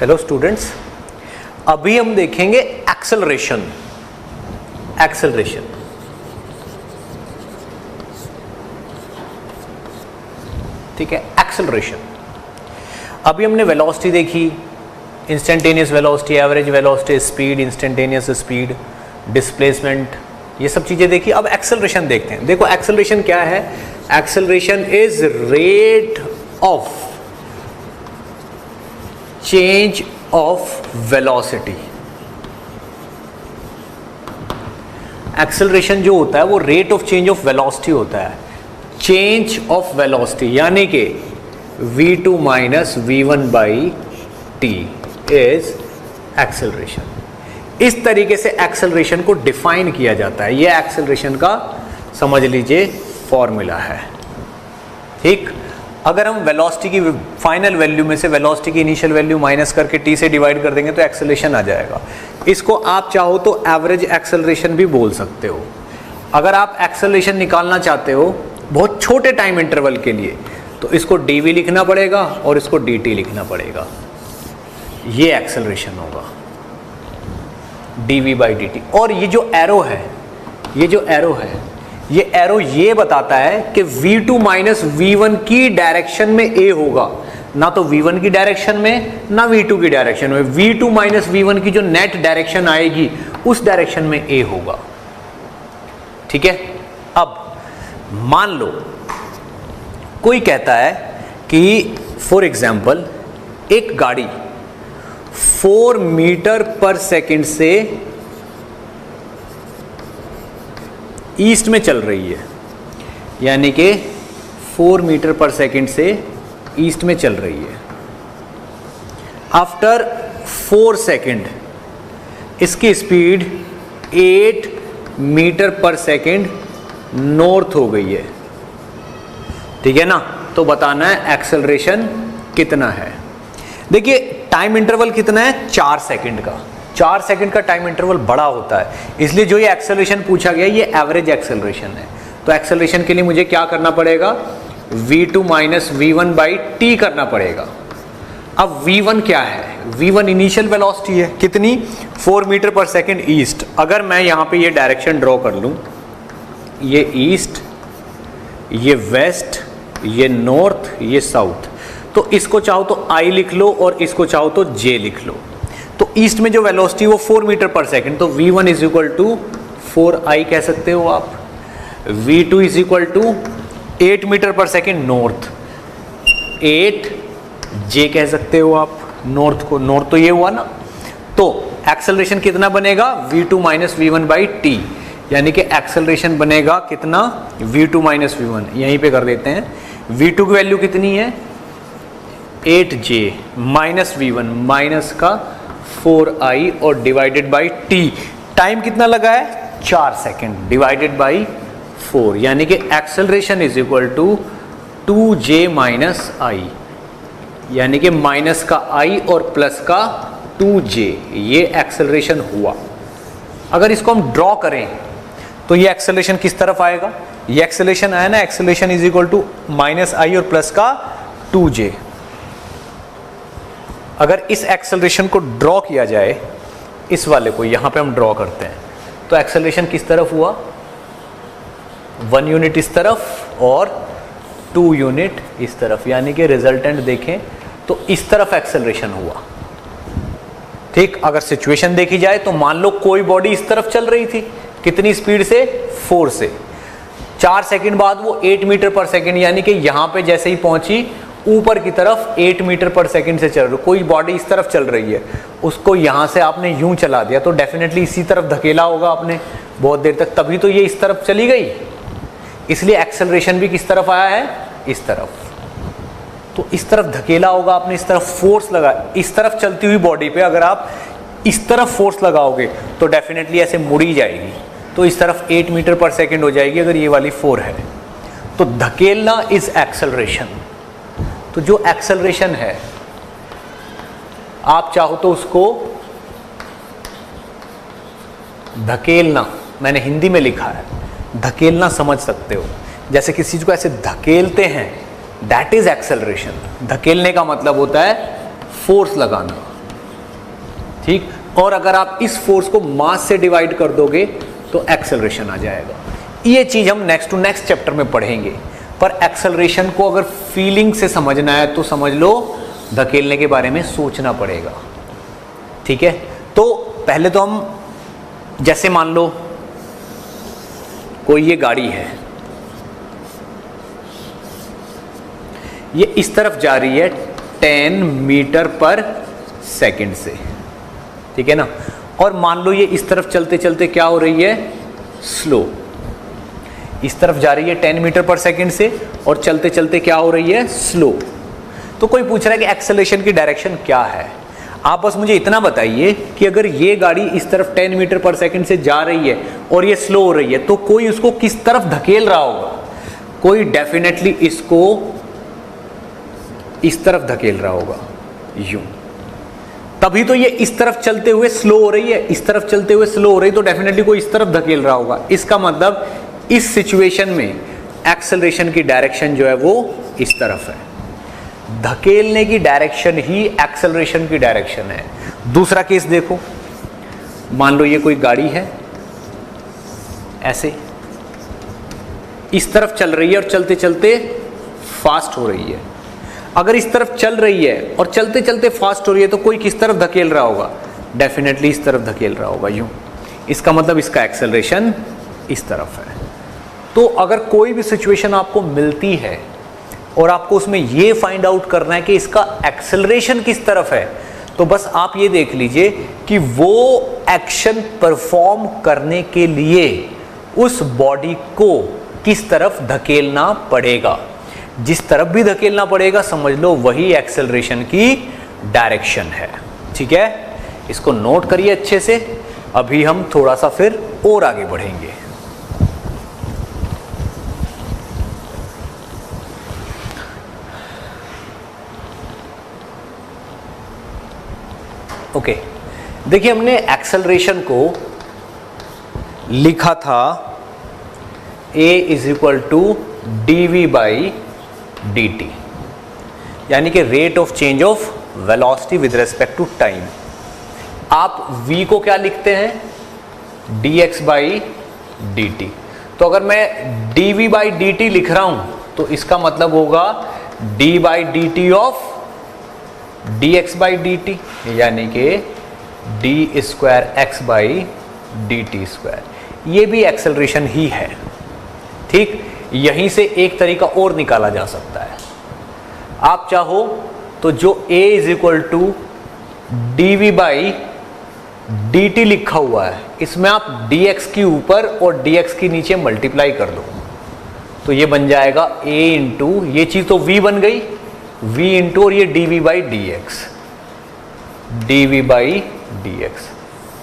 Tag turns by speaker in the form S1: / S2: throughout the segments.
S1: Hello students, अभी हम देखेंगे एक्सेलरेशन। एक्सेलरेशन ठीक है। एक्सेलरेशन अभी हमने वेलोसिटी देखी, instantaneous velocity, average velocity, speed, instantaneous speed, displacement, ये सब चीजें देखी। अब एक्सेलरेशन देखते हैं। देखो एक्सेलरेशन क्या है? Acceleration is rate of change of velocity. Acceleration जो होता है वो rate of change of velocity होता है। चेंज ऑफ वेलोसिटी यानी कि v2 minus v1 by T is acceleration. इस तरीके से एक्सेलरेशन को डिफाइन किया जाता है। यह एक्सेलरेशन का समझ लीजिए फॉर्मूला है। ठीक, अगर हम वेलोसिटी की फाइनल वैल्यू में से वेलोसिटी की इनिशियल वैल्यू माइनस करके t से डिवाइड कर देंगे तो एक्सेलरेशन आ जाएगा। इसको आप चाहो तो एवरेज एक्सेलरेशन भी बोल सकते हो। अगर आप एक्सेलरेशन निकालना चाहते हो बहुत छोटे टाइम इंटरवल के लिए तो इसको dv लिखना पड़ेगा और इसको dt लिखना पड़ेगा। ये एक्सेलरेशन होगा dv बाई dt। और ये जो एरो है, ये एरो ये बताता है कि v2 माइनस v1 की डायरेक्शन में a होगा, ना तो v1 की डायरेक्शन में ना v2 की डायरेक्शन में। v2 माइनस v1 की जो नेट डायरेक्शन आएगी उस डायरेक्शन में a होगा। ठीक है। अब मान लो कोई कहता है कि फॉर एग्जाम्पल एक गाड़ी 4 मीटर पर सेकंड से ईस्ट में चल रही है, यानी कि 4 मीटर पर सेकंड से ईस्ट में चल रही है। आफ्टर 4 सेकंड इसकी speed 8 meter per second north हो गई है। ठीक है ना। तो बताना है एक्सेलरेशन कितना है। देखिए टाइम इंटरवल कितना है? 4 सेकंड का। 4 सेकंड का टाइम इंटरवल बड़ा होता है, इसलिए जो ये एक्सेलरेशन पूछा गया ये एवरेज एक्सेलरेशन है। तो एक्सेलरेशन के लिए मुझे क्या करना पड़ेगा? v2 minus v1 by T करना पड़ेगा। अब v1 क्या है? v1 इनिशियल वेलोसिटी है, कितनी? 4 मीटर पर सेकंड ईस्ट। अगर मैं यहाँ पे ये डायरेक्शन ड्रॉ कर लूँ, ये ईस्ट, ये वेस्ट, ये नॉर्थ, ये साउथ, तो इसको चाहो तो I लिख लो और इसको चाहो तो J लिख लो। तो ईस्ट में जो वेलोसिटी वो 4 मीटर पर सेकंड, तो v1 is equal to 4I कह सकते हो आप। v2 is equal to 8 meter per second north, 8J कह सकते हो आप नॉर्थ को। नॉर्थ तो ये हुआ ना। तो एक्सेलरेशन कितना बनेगा? v2 minus v1 by T, यानी कि एक्सेलरेशन बनेगा कितना? v2 minus v1। यहीं पे कर देते हैं। v2 की वैल्यू कितनी है? 8J माइनस v1 माइनस का 4I और डिवाइडेड बाई t। टाइम कितना लगा है? 4 सेकंड डिवाइडेड बाई 4, यानी कि acceleration is equal to 2J minus I, यानी कि माइनस का I और प्लस का 2J, ये एक्सेलरेशन हुआ। अगर इसको हम ड्रॉ करें तो ये एक्सेलरेशन किस तरफ आएगा? ये एक्सेलरेशन आया ना, acceleration is equal to minus I और प्लस का 2J। अगर इस एक्सेलरेशन को ड्रॉ किया जाए, इस वाले को यहां पे हम ड्रॉ करते हैं, तो एक्सेलरेशन किस तरफ हुआ? 1 यूनिट इस तरफ और 2 यूनिट इस तरफ, यानी कि रिजल्टेंट देखें तो इस तरफ एक्सेलरेशन हुआ। ठीक, अगर सिचुएशन देखी जाए तो मान लो कोई बॉडी इस तरफ चल रही थी, कितनी स्पीड से? 4 से। 4 सेकंड बाद वो 8 मीटर पर सेकंड, यानी कि यहां पे जैसे ही पहुंची ऊपर की तरफ 8 मीटर पर सेकंड से चल रही, कोई बॉडी इस तरफ चल रही है, उसको यहां से आपने यूं चला दिया तो डेफिनेटली इसी तरफ धकेला होगा आपने बहुत देर तक, तभी तो ये इस तरफ चली गई। इसलिए एक्सेलरेशन भी किस तरफ आया है? इस तरफ। तो इस तरफ धकेला होगा आपने, इस तरफ फोर्स लगा। इस तरफ चलती हुई बॉडी पे अगर आप इस तरफ फोर्स लगाओगे तो डेफिनेटली ऐसे मुड़ी जाएगी, तो इस तरफ 8 मीटर पर सेकंड हो जाएगी अगर ये वाली 4 है। तो धकेलना इज एक्सेलरेशन। तो जो एक्सेलरेशन है आप चाहो तो उसको धकेलना, मैंने हिंदी में लिखा है, धकेलना समझ सकते हो। जैसे किसी चीज को ऐसे धकेलते हैं, दैट इज एक्सेलरेशन। धकेलने का मतलब होता है फोर्स लगाना। ठीक। और अगर आप इस फोर्स को मास से डिवाइड कर दोगे तो एक्सेलरेशन आ जाएगा। ये चीज हम नेक्स्ट टू नेक्स्ट चैप्टर में पढ़ेंगे, पर एक्सेलरेशन को अगर फीलिंग से समझना है तो समझ लो धकेलने के बारे में सोचना पड़ेगा। ठीक है, तो पहले तो हम जैसे मान लो कोई ये गाड़ी है, ये इस तरफ जा रही है 10 मीटर पर सेकंड से, ठीक है ना, और मान लो ये इस तरफ चलते चलते क्या हो रही है, स्लो। इस तरफ जा रही है 10 मीटर पर सेकंड से और चलते चलते क्या हो रही है, स्लो। तो कोई पूछ रहा है कि एक्सेलरेशन की डायरेक्शन क्या है। आप बस मुझे इतना बताइए कि अगर ये गाड़ी इस तरफ 10 मीटर पर सेकंड से जा रही है और ये स्लो हो रही है, तो कोई उसको किस तरफ धकेल रहा होगा। कोई डेफिनेटली इसको इस तरफ धकेल रहा होगा, यूं। तभी तो ये इस तरफ चलते हुए स्लो हो रही है, इस तरफ चलते हुए स्लो हो रही है, तो डेफिनेटली कोई इस तरफ धकेल रहा होगा। इसका मतलब इस सिचुएशन में एक्सेलरेशन की डायरेक्शन जो है वो इस तरफ है। धकेलने की डायरेक्शन ही एक्सेलरेशन की डायरेक्शन है। दूसरा केस देखो, मान लो ये कोई गाड़ी है, ऐसे इस तरफ चल रही है और चलते चलते फास्ट हो रही है। अगर इस तरफ चल रही है और चलते चलते फास्ट हो रही है तो कोई किस तरफ धकेल रहा होगा, डेफिनेटली इस तरफ धकेल रहा होगा, यूं। इसका मतलब इसका एक्सेलरेशन इस तरफ है। तो अगर कोई भी सिचुएशन आपको मिलती है और आपको उसमें ये फाइंड आउट करना है कि इसका एक्सेलरेशन किस तरफ है, तो बस आप ये देख लीजिए कि वो एक्शन परफॉर्म करने के लिए उस बॉडी को किस तरफ धकेलना पड़ेगा। जिस तरफ भी धकेलना पड़ेगा समझ लो वही एक्सेलरेशन की डायरेक्शन है। ठीक है, इसको नोट करिए अच्छे से। अभी हम थोड़ा सा फिर और आगे बढ़ेंगे। ओके, देखिए हमने एक्सेलरेशन को लिखा था a is equal to dv by dt, यानी कि rate of change of velocity with respect to time. आप v को क्या लिखते हैं, dx बाई dt। तो अगर मैं dv बाई dt लिख रहा हूं तो इसका मतलब होगा d by dt of dx by dt, यानी कि d square x by dt square. ये भी एक्सेलरेशन ही है। ठीक, यहीं से एक तरीका और निकाला जा सकता है। आप चाहो तो जो a is equal to D V by D T लिखा हुआ है, इसमें आप dx की ऊपर और dx की नीचे मल्टीप्लाई कर दो तो ये बन जाएगा a इंटू, ये चीज तो v बन गई, v इंटू और ये dv by dx, dv by dx।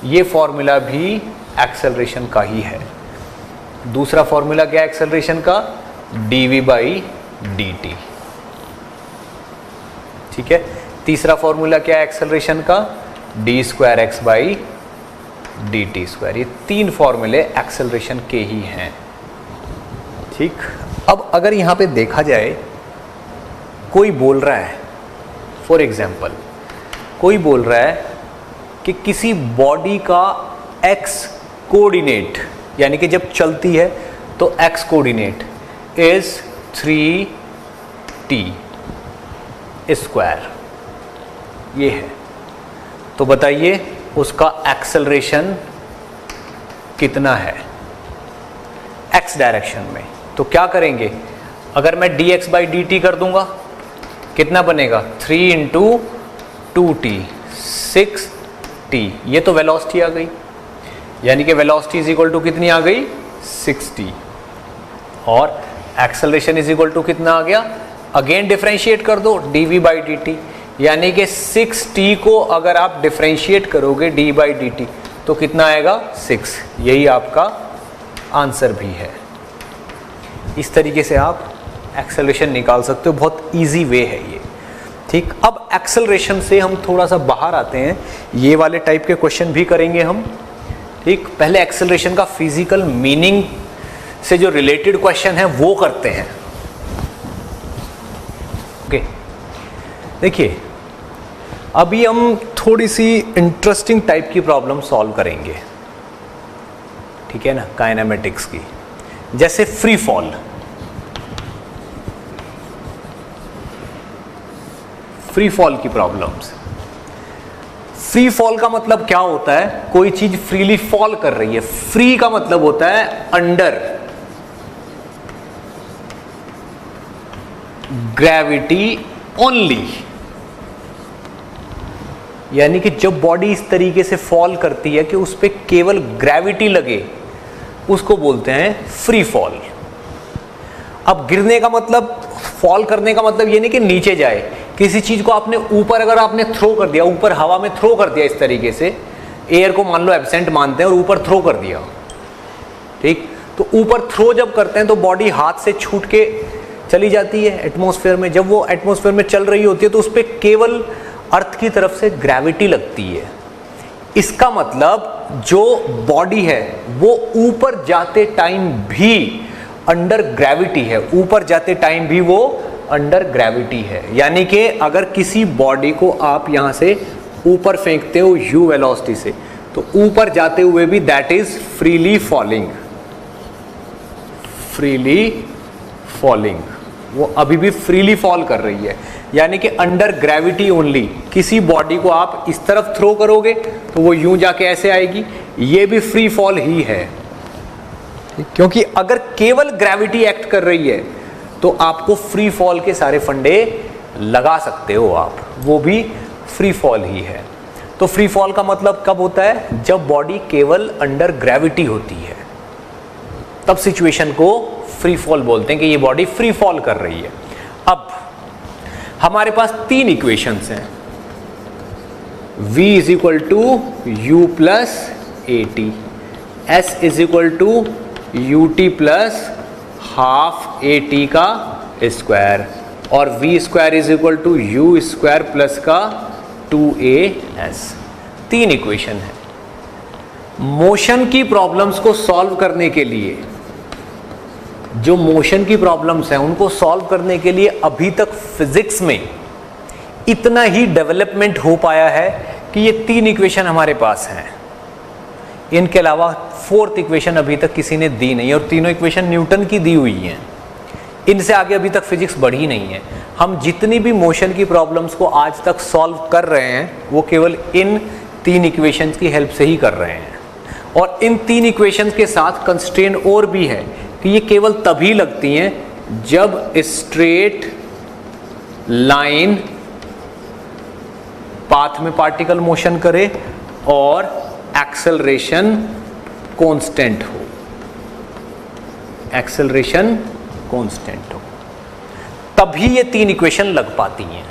S1: ये फॉर्मूला भी एक्सेलरेशन का ही है। दूसरा फॉर्मूला क्या है एक्सेलरेशन का, dv बाई dt। ठीक है, तीसरा फॉर्मूला क्या है एक्सेलरेशन का, D square x by D T square. ये तीन फॉर्मूले एक्सेलरेशन के ही हैं। ठीक, अब अगर यहां पे देखा जाए, कोई बोल रहा है, फॉर एग्जाम्पल कोई बोल रहा है कि किसी बॉडी का एक्स कोऑर्डिनेट, यानी कि जब चलती है तो x coordinate is 3t square, ये है। तो बताइए उसका एक्सेलरेशन कितना है एक्स डायरेक्शन में। तो क्या करेंगे, अगर मैं dx बाई डी टी कर दूंगा कितना बनेगा, 3 इंटू 2t 6t। ये तो वेलोसिटी आ गई, यानी कि वेलोसिटी इज इक्वल टू कितनी आ गई, 6t। और एक्सेलरेशन इज इक्वल टू कितना आ गया, अगेन डिफरेंशिएट कर दो dv बाई dt, यानी कि 6t को अगर आप डिफरेंशिएट करोगे d बाई dt तो कितना आएगा, 6। यही आपका आंसर भी है। इस तरीके से आप एक्सेलरेशन निकाल सकते हो, बहुत इजी वे है ये। ठीक, अब एक्सेलरेशन से हम थोड़ा सा बाहर आते हैं, ये वाले टाइप के क्वेश्चन भी करेंगे हम। ठीक, पहले एक्सेलरेशन का फिजिकल मीनिंग से जो रिलेटेड क्वेश्चन है वो करते हैं। ओके, देखिए अभी हम थोड़ी सी इंटरेस्टिंग टाइप की प्रॉब्लम सॉल्व करेंगे, ठीक है ना, काइनेमेटिक्स की। जैसे फ्री फॉल, फ्री फॉल की प्रॉब्लम्स। फ्री फॉल का मतलब क्या होता है? कोई चीज फ्रीली फॉल कर रही है। फ्री का मतलब होता है अंडर ग्रेविटी ओनली, यानी कि जब बॉडी इस तरीके से फॉल करती है कि उस पर केवल ग्रेविटी लगे, उसको बोलते हैं फ्री फॉल। अब गिरने का मतलब, फॉल करने का मतलब ये नहीं कि नीचे जाए। किसी चीज को आपने ऊपर, अगर आपने थ्रो कर दिया, ऊपर हवा में थ्रो कर दिया इस तरीके से, एयर को मान लो एब्सेंट मानते हैं और ऊपर थ्रो कर दिया, ठीक, तो ऊपर थ्रो जब करते हैं तो बॉडी हाथ से छूट के चली जाती है एटमॉस्फेयर में। जब वो एटमॉस्फेयर में चल रही होती है तो उस पर केवल अर्थ की तरफ से ग्रेविटी लगती है। इसका मतलब जो बॉडी है वो ऊपर जाते टाइम भी अंडर ग्रेविटी है, ऊपर जाते टाइम भी वो अंडर ग्रेविटी है। यानी कि अगर किसी बॉडी को आप यहां से ऊपर फेंकते हो u वेलोसिटी से, तो ऊपर जाते हुए भी that is freely falling, freely falling, वो अभी भी फ्रीली फॉल कर रही है। यानी कि अंडर ग्रेविटी ओनली। किसी बॉडी को आप इस तरफ थ्रो करोगे तो वो यूं जाके ऐसे आएगी, ये भी फ्री फॉल ही है, क्योंकि अगर केवल ग्रेविटी एक्ट कर रही है तो आपको फ्री फॉल के सारे फंडे लगा सकते हो आप, वो भी फ्री फॉल ही है। तो फ्री फॉल का मतलब कब होता है? जब बॉडी केवल अंडर ग्रेविटी होती है, तब सिचुएशन को फ्री फॉल बोलते हैं कि ये बॉडी फ्री फॉल कर रही है। अब हमारे पास तीन इक्वेशंस हैं, v is equal to U plus A T, s is equal to U T plus half A T का स्क्वायर, और v square is equal to U square plus का 2as। तीन इक्वेशन है। मोशन की problems को solve करने के लिए, जो मोशन की प्रॉब्लम्स हैं उनको सॉल्व करने के लिए अभी तक फिजिक्स में इतना ही डेवलपमेंट हो पाया है कि ये तीन इक्वेशन हमारे पास हैं। इनके अलावा फोर्थ इक्वेशन अभी तक किसी ने दी नहीं है, और तीनों इक्वेशन न्यूटन की दी हुई हैं। इनसे आगे अभी तक फिजिक्स बढ़ी नहीं है। हम जितनी भी मोशन की प्रॉब्लम्स को आज तक सॉल्व कर रहे हैं वो केवल इन तीन इक्वेशंस की हेल्प से ही कर रहे हैं। और इन तीन इक्वेशंस के साथ कंस्ट्रेंट और भी है कि ये केवल तभी लगती हैं जब स्ट्रेट लाइन पाथ में पार्टिकल मोशन करे और एक्सेलरेशन कांस्टेंट हो, एक्सेलरेशन कांस्टेंट हो, तभी ये तीन इक्वेशन लग पाती हैं।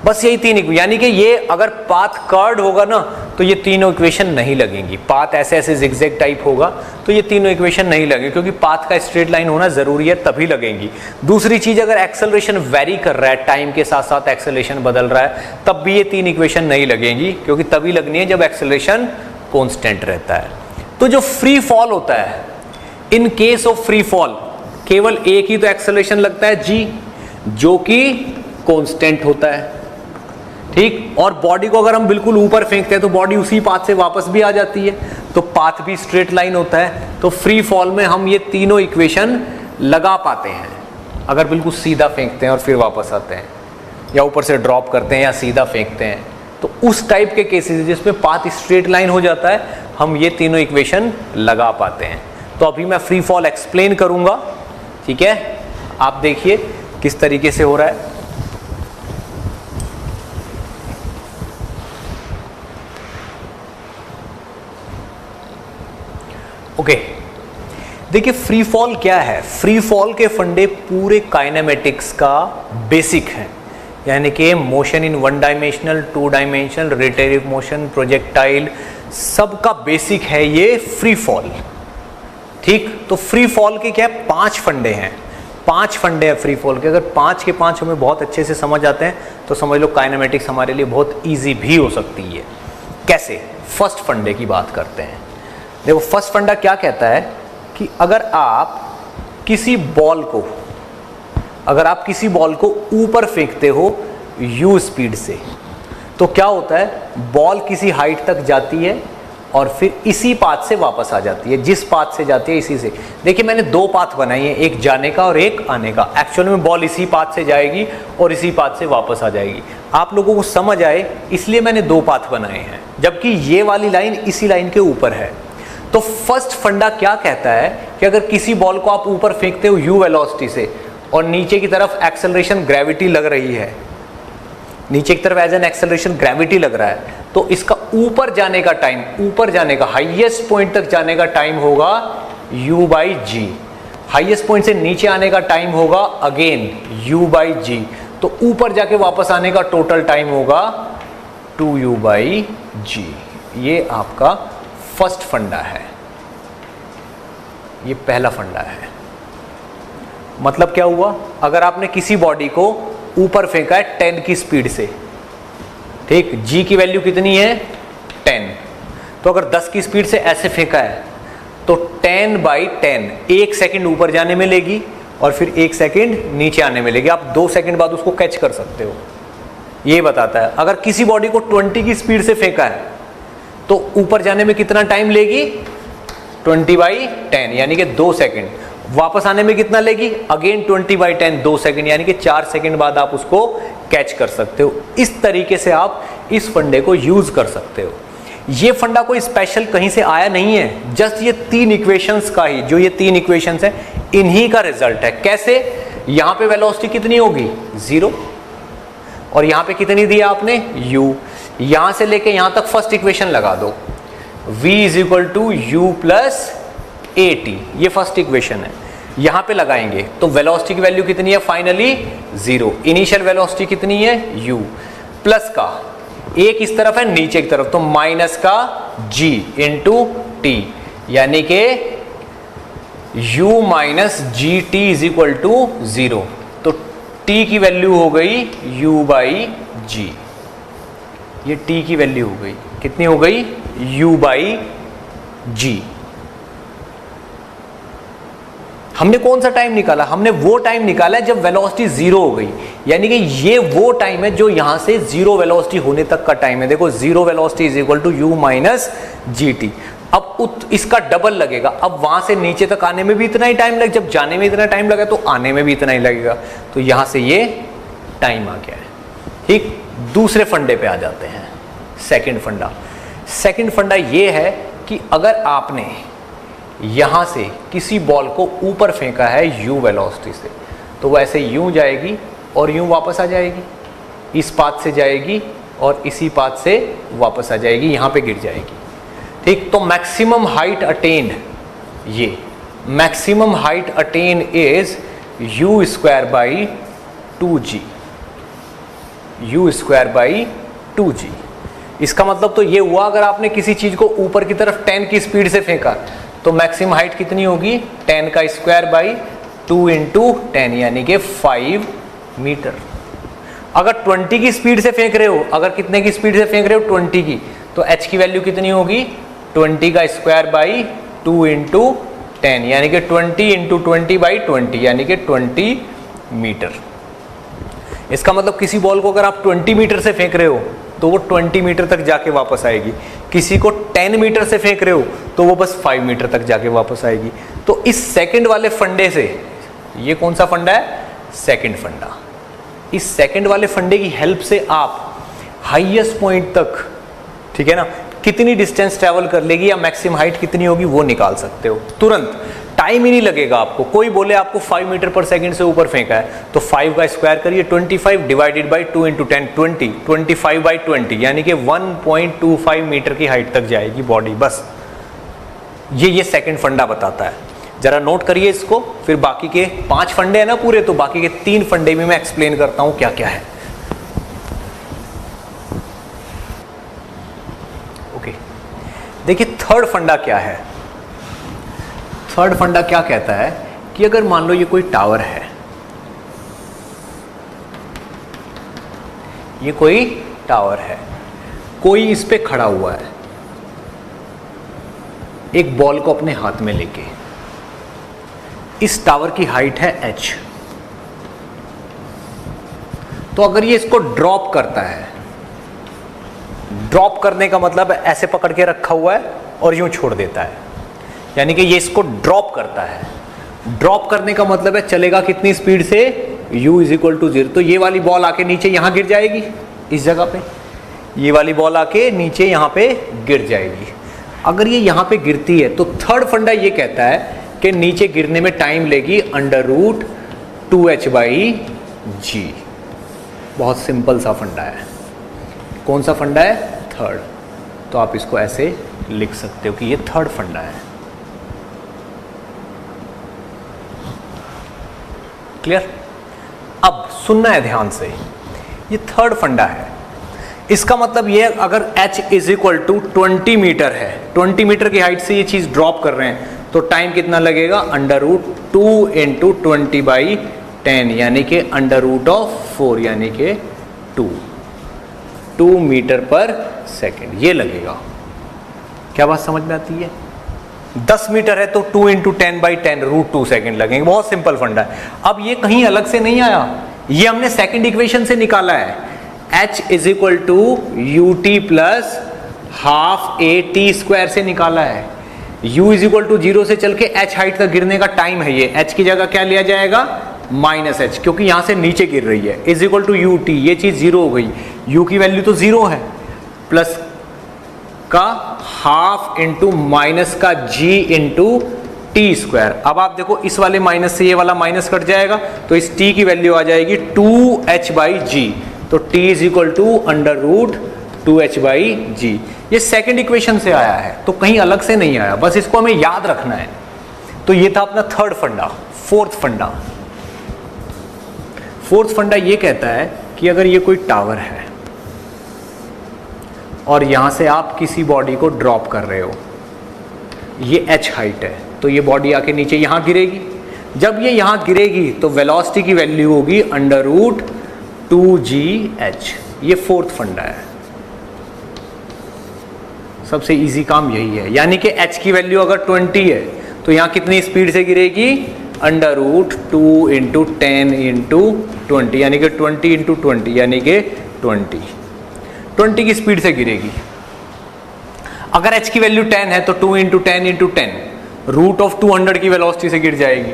S1: बस यही तीन, यानी कि ये अगर पाथ कर्व्ड होगा ना तो ये तीनों इक्वेशन नहीं लगेंगी। पाथ ऐसे ऐसे जिगजैग टाइप होगा तो ये तीनों इक्वेशन नहीं लगेंगी, क्योंकि पाथ का स्ट्रेट लाइन होना जरूरी है, तभी लगेंगी। दूसरी चीज, अगर एक्सेलरेशन वेरी कर रहा है, टाइम के साथ साथ एक्सेलरेशन बदल रहा है, तब भी ये तीन इक्वेशन नहीं लगेंगी, क्योंकि तभी लगनी है जब एक्सेलरेशन कांस्टेंट रहता है। तो जो फ्री फॉल होता है, in case of free fall केवल एक ही तो एक्सेलरेशन लगता है g, जो कि कांस्टेंट होता है, ठीक। और बॉडी को अगर हम बिल्कुल ऊपर फेंकते हैं तो बॉडी उसी पाथ से वापस भी आ जाती है, तो पाथ भी स्ट्रेट लाइन होता है। तो फ्री फॉल में हम ये तीनों इक्वेशन लगा पाते हैं, अगर बिल्कुल सीधा फेंकते हैं और फिर वापस आते हैं, या ऊपर से ड्रॉप करते हैं या सीधा फेंकते हैं, तो उस टाइप के केसेस जिसमें पाथ स्ट्रेट लाइन हो जाता है, हम ये तीनों इक्वेशन लगा पाते हैं। तो अभी मैं फ्री फॉल एक्सप्लेन करूंगा, ठीक है। आप देखिए किस तरीके से हो रहा है। ओके, देखिए फ्री फॉल क्या है। फ्री फॉल के फंडे पूरे काइनेमेटिक्स का बेसिक है, यानी कि motion in one dimensional, two dimensional, rotative motion, projectile, सबका बेसिक है ये फ्री फॉल, ठीक। तो फ्री फॉल के क्या है, 5 फंडे हैं। 5 फंडे हैं फ्री फॉल के। अगर 5 के 5 हमें बहुत अच्छे से समझ आते हैं तो समझ लो काइनेमेटिक्स हमारे लिए बहुत इजी भी हो सकती है। कैसे? फर्स्ट फंडे की बात करते हैं। देखो फर्स्ट फंडा क्या कहता है कि अगर आप किसी बॉल को ऊपर फेंकते हो u स्पीड से, तो क्या होता है, बॉल किसी हाइट तक जाती है और फिर इसी पाथ से वापस आ जाती है, जिस पाथ से जाती है इसी से। देखिए मैंने दो पाथ बनाई है, एक जाने का और एक आने का। एक्चुअल में बॉल इसी पाथ से जाएगी और इसी पाथ से वापस आ जाएगी। आप लोगों को समझ आए इसलिए मैंने दो पाथ बनाए हैं, जबकि ये वाली लाइन इसी लाइन के ऊपर है। तो फर्स्ट फंडा क्या कहता है कि अगर किसी बॉल को आप ऊपर फेंकते हो u वेलोसिटी से और नीचे की तरफ एक्सेलरेशन ग्रेविटी लग रही है, नीचे की तरफ एज एन एक्सेलरेशन ग्रेविटी लग रहा है, तो इसका ऊपर जाने का टाइम, ऊपर जाने का हाईएस्ट पॉइंट तक जाने का टाइम होगा u/g। हाईएस्ट पॉइंट से नीचे आने का टाइम होगा अगेन u/g। तो ऊपर जाके वापस आने का टोटल टाइम होगा 2u/g। ये आपका फर्स्ट फंडा है, ये पहला फंडा है। मतलब क्या हुआ, अगर आपने किसी बॉडी को ऊपर फेंका है 10 की स्पीड से, ठीक, g की वैल्यू कितनी है 10, तो अगर 10 की स्पीड से ऐसे फेंका है तो 10/10 1 सेकंड ऊपर जाने में लेगी और फिर 1 सेकंड नीचे आने में लेगी। आप 2 सेकंड बाद उसको कैच कर सकते हो, ये बताता है। अगर किसी बॉडी को 20 की स्पीड से फेंका है तो ऊपर जाने में कितना टाइम लेगी 20/10 यानी कि 2 सेकंड। वापस आने में कितना लेगी अगेन 20/10 2 सेकंड, यानी कि 4 सेकंड बाद आप उसको कैच कर सकते हो। इस तरीके से आप इस फंडे को यूज कर सकते हो। ये फंडा कोई स्पेशल कहीं से आया नहीं है, जस्ट ये 3 इक्वेशंस का ही, जो ये 3 इक्वेशंस है इन्हीं का रिजल्ट है। कैसे, यहां पे वेलोसिटी कितनी होगी 0 और यहां पे कितनी दी आपने u, यहां से लेके यहां तक फर्स्ट इक्वेशन लगा दो, v = u + at, ये फर्स्ट इक्वेशन है। यहां पे लगाएंगे तो वेलोसिटी की वैल्यू कितनी है फाइनली 0, इनिशियल वेलोसिटी कितनी है u, प्लस का एक इस तरफ है नीचे की तरफ तो माइनस का g × t, यानी कि u - gt = 0। तो t की वैल्यू हो गई u/g, ये t की वैल्यू हो गई, कितनी हो गई u/g। हमने कौन सा टाइम निकाला, हमने वो टाइम निकाला है जब वेलोसिटी 0 हो गई, यानी कि ये वो टाइम है जो यहां से 0 वेलोसिटी होने तक का टाइम है। देखो 0 वेलोसिटी = u - gt। अब इसका डबल लगेगा, अब वहां से नीचे तक आने में भी इतना ही टाइम लगे, जब जाने में इतना टाइम लगा तो आने में भी इतना ही लगेगा, तो यहां से ये टाइम आ गया है। ठीक, दूसरे फंडे पे आ जाते हैं, सेकंड फंडा। सेकंड फंडा ये है कि अगर आपने यहां से किसी बॉल को ऊपर फेंका है u वेलोसिटी से, तो वो ऐसे यूं जाएगी और यूं वापस आ जाएगी, इस पाथ से जाएगी और इसी पाथ से वापस आ जाएगी, यहां पे गिर जाएगी। ठीक, तो मैक्सिमम हाइट अटेन्ड, ये maximum height attain is u² / 2g, u² / 2g। इसका मतलब तो ये हुआ, अगर आपने किसी चीज को ऊपर की तरफ 10 की स्पीड से फेंका तो मैक्सिमम हाइट कितनी होगी 10 का स्क्वायर बाई 2 × 10 यानी कि 5 मीटर। अगर 20 की स्पीड से फेंक रहे हो, अगर कितने की स्पीड से फेंक रहे हो 20 की, तो h की वैल्यू कितनी होगी 20 का स्क्वायर बाई 2 × 10 यानी कि 20 × 20/20 यानी कि 20 मीटर। इसका मतलब किसी बॉल को अगर आप 20 मीटर से फेंक रहे हो तो वो 20 मीटर तक जाके वापस आएगी, किसी को 10 मीटर से फेंक रहे हो तो वो बस 5 मीटर तक जाके वापस आएगी। तो इस सेकंड वाले फंडे से, ये कौन सा फंडा है सेकंड फंडा, इस सेकंड वाले फंडे की हेल्प से आप हाईएस्ट पॉइंट तक, ठीक है ना, कितनी डिस्टेंस ट्रेवल कर लेगी या मैक्सिमम हाइट कितनी होगी वो निकाल सकते हो तुरंत, टाइम ही नहीं लगेगा आपको। कोई बोले आपको 5 मीटर पर सेकंड से ऊपर फेंका है तो 5 का स्क्वायर करिए 25 डिवाइडेड बाई 2 × 10 20, 25/20 यानी कि 1.25 मीटर की हाइट तक जाएगी बॉडी। बस ये सेकंड फंडा बताता है। जरा नोट करिए इसको, फिर बाकी के 5 फंडे हैं ना पूरे, तो बाकी के 3 फंडे भी मैं एक्सप्लेन करता हूं क्या क्या है। ओके, देखिए थर्ड फंडा क्या है। थर्ड फंडा क्या कहता है कि अगर मान लो ये कोई टावर है, ये कोई टावर है, कोई इस पे खड़ा हुआ है एक बॉल को अपने हाथ में लेके, इस टावर की हाइट है h, तो अगर ये इसको ड्रॉप करता है ड्रॉप करने का मतलब ऐसे पकड़ के रखा हुआ है और यूं छोड़ देता है, यानी कि ये इसको ड्रॉप करता है। ड्रॉप करने का मतलब है चलेगा कितनी स्पीड से, u इज इक्वल टू 0। तो ये वाली बॉल आके नीचे यहां गिर जाएगी इस जगह पे, ये वाली बॉल आके नीचे यहां पे गिर जाएगी। अगर ये यहां पे गिरती है तो थर्ड फंडा ये कहता है कि नीचे गिरने में टाइम लेगी √2h/g। बहुत सिंपल सा फंडा है। कौन सा फंडा है, थर्ड। तो आप इसको ऐसे लिख सकते हो कि ये थर्ड फंडा है। क्लियर? अब सुनना है ध्यान से, ये थर्ड फंडा है। इसका मतलब ये अगर h is equal to 20 meter है, 20 मीटर की हाइट से ये चीज ड्रॉप कर रहे हैं, तो टाइम कितना लगेगा, √2 × 20/10 यानी कि √4 यानी कि 2 मीटर पर सेकेंड ये लगेगा। क्या बात समझ में आती है? 10 मीटर है तो 2 × 10/10 √2 सेकेंड लगेंगे। बहुत सिंपल फंडा है। अब ये कहीं अलग से नहीं आया, ये हमने सेकेंड इक्वेशन से निकाला है। h is equal to ut plus half at² से निकाला है। u इज इक्वल टू 0 से चल के h हाइट तक गिरने का टाइम है ये। h की जगह क्या लिया जाएगा, -h, क्योंकि यहां से नीचे गिर रही है। इज इक्वल टू ut, ये चीज 0 हो गई, u की वैल्यू तो 0 है, प्लस का हाफ इंटू माइनस का g इंटू t²। अब आप देखो इस वाले माइनस से ये वाला माइनस कट जाएगा तो इस t की वैल्यू आ जाएगी 2h/g। तो t is equal to √2h/g। ये सेकंड इक्वेशन से आया है, तो कहीं अलग से नहीं आया, बस इसको हमें याद रखना है। तो ये था अपना थर्ड फंडा। फोर्थ फंडा ये कहता है कि अगर ये कोई टावर है और यहां से आप किसी बॉडी को ड्रॉप कर रहे हो, ये h हाइट है, तो ये बॉडी आके नीचे यहां गिरेगी। जब ये यहां गिरेगी तो वेलोसिटी की वैल्यू होगी √2gh। ये फोर्थ फंडा है। सबसे इजी काम यही है, यानी कि h की वैल्यू अगर 20 है तो यहां कितनी स्पीड से गिरेगी, √2 × 10 × 20 यानी कि 20 × 20 यानी कि 20 की स्पीड से गिरेगी। अगर h की वैल्यू 10 है तो 2 × 10 × 10 √200 की वेलोसिटी से गिर जाएगी।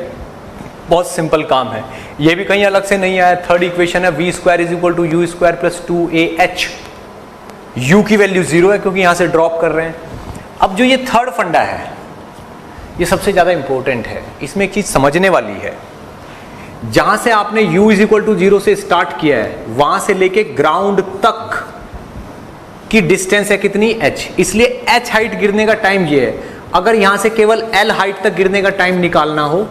S1: बहुत सिंपल काम है, ये भी कहीं अलग से नहीं आया। थर्ड इक्वेशन है v² is equal to u² plus 2ah। u की वैल्यू 0 है क्योंकि यहां से ड्रॉप कर रहे हैं। अब जो ये थर्ड फंडा है ये सबसे ज्यादा इंपॉर्टेंट है, इसमें एक चीज समझने वाली है। जहां से आपने u इज इक्वल टू 0 से स्टार्ट किया है, वहां से लेके ग्राउंड तक की डिस्टेंस है कितनी, h। इसलिए h हाइट गिरने का टाइम ये है। अगर यहां से केवल l हाइट तक गिरने का टाइम निकालना हो,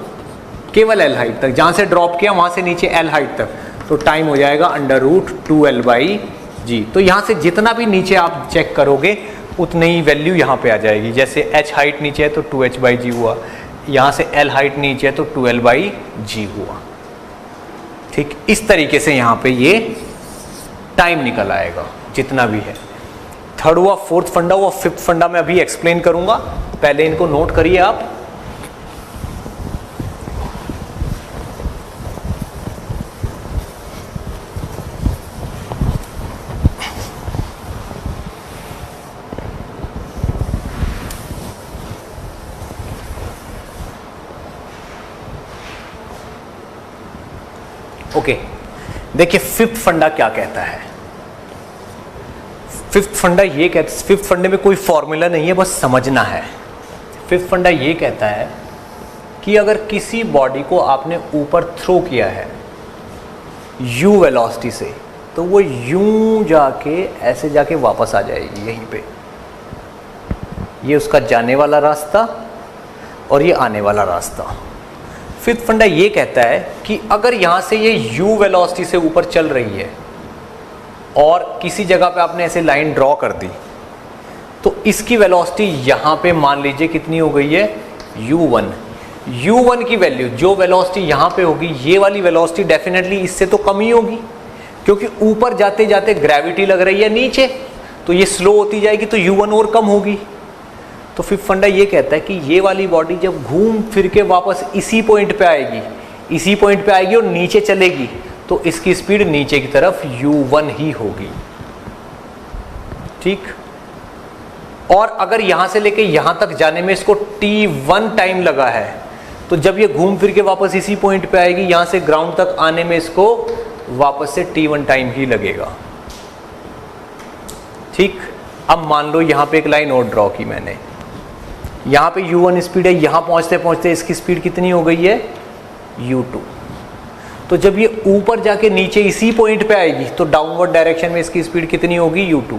S1: केवल l हाइट तक, जहां से ड्रॉप किया वहां से नीचे l हाइट तक, तो टाइम हो जाएगा √2l/g। तो यहां से जितना भी नीचे आप चेक करोगे उतनी ही वैल्यू यहां पे आ जाएगी। जैसे h हाइट नीचे है तो 2h/g हुआ, यहां से l हाइट नीचे है तो 2l/g हुआ। ठीक, इस तरीके से यहां पे ये टाइम निकल आएगा जितना भी है। थर्ड हुआ, फोर्थ फंडा हुआ, फिफ्थ फंडा मैं अभी एक्सप्लेन करूंगा, पहले इनको नोट करिए आप। ओके, देखिए फिफ्थ फंडा क्या कहता है। फिफ्थ फंडा ये कहता है, फिफ्थ फंडे में कोई फॉर्मूला नहीं है, बस समझना है। फिफ्थ फंडा ये कहता है कि अगर किसी बॉडी को आपने ऊपर थ्रो किया है u वेलोसिटी से, तो वो यूं जाके ऐसे जाके वापस आ जाएगी यहीं पे। ये उसका जाने वाला रास्ता और ये आने वाला रास्ता। फिफ्थ फंडा ये कहता है कि अगर यहां से ये u वेलोसिटी से ऊपर चल रही है और किसी जगह पे आपने ऐसे लाइन ड्रॉ कर दी, तो इसकी वेलोसिटी यहां पे मान लीजिए कितनी हो गई है, u1। u1 की वैल्यू, जो वेलोसिटी यहां पे होगी, ये वाली वेलोसिटी डेफिनेटली इससे तो कम ही होगी, क्योंकि ऊपर जाते जाते ग्रेविटी लग रही है नीचे, तो ये स्लो होती जाएगी, तो u1 और कम होगी। तो फिफ्थ फंडा ये कहता है कि ये वाली बॉडी जब घूम फिर के वापस इसी पॉइंट पे आएगी, इसी पॉइंट पे आएगी और नीचे चलेगी, तो इसकी स्पीड नीचे की तरफ u1 ही होगी। ठीक। और अगर यहां से लेके यहां तक जाने में इसको t1 टाइम लगा है, तो जब ये घूम फिर के वापस इसी पॉइंट पे आएगी, यहां से ग्राउंड तक आने में इसको वापस से t1 टाइम ही लगेगा, ठीक। अब मान लो यहां पे एक लाइन और ड्रॉ की मैंने, यहां पे u1 स्पीड है, यहां पहुंचते पहुंचते इसकी स्पीड कितनी हो गई है u2। तो जब ये ऊपर जाके नीचे इसी पॉइंट पे आएगी तो डाउनवर्ड डायरेक्शन में इसकी स्पीड कितनी होगी u2।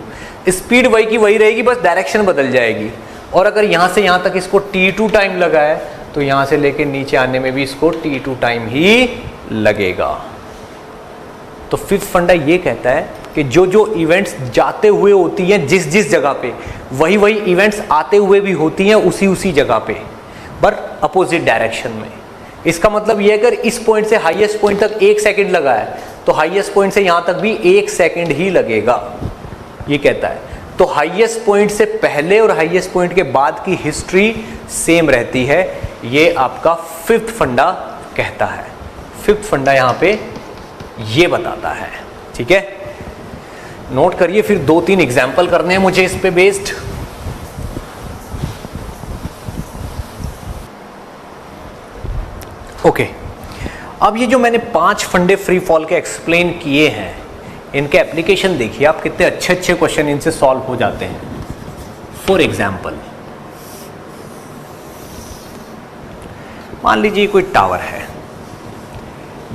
S1: स्पीड वही की वही रहेगी, बस डायरेक्शन बदल जाएगी। और अगर यहां से यहां तक इसको t2 टाइम लगा है, तो यहां से लेके नीचे आने में भी इसको t2 टाइम ही लगेगा। तो फिफ्थ फंडा ये कहता है कि जो जो इवेंट्स जाते हुए होती हैं जिस जिस जगह पे, वही वही इवेंट्स आते हुए भी होती हैं उसी उसी जगह पे, पर अपोजिट डायरेक्शन में। इसका मतलब ये है अगर इस पॉइंट से हाईएस्ट पॉइंट तक 1 सेकंड लगा है, तो हाईएस्ट पॉइंट से यहां तक भी 1 सेकंड ही लगेगा, ये कहता है। तो हाईएस्ट पॉइंट से पहले और हाईएस्ट पॉइंट के बाद की हिस्ट्री सेम रहती है, ये आपका फिफ्थ फंडा कहता है। फिफ्थ फंडा यहां पे ये बताता है, ठीक है। नोट करिए, फिर 2-3 एग्जाम्पल करने हैं मुझे इस पे बेस्ड। ओके, अब ये जो मैंने 5 फंडे फ्री फॉल के एक्सप्लेन किए हैं, इनके एप्लीकेशन देखिए आप, कितने अच्छे अच्छे क्वेश्चन इनसे सॉल्व हो जाते हैं। फॉर एग्जाम्पल, मान लीजिए कोई टावर है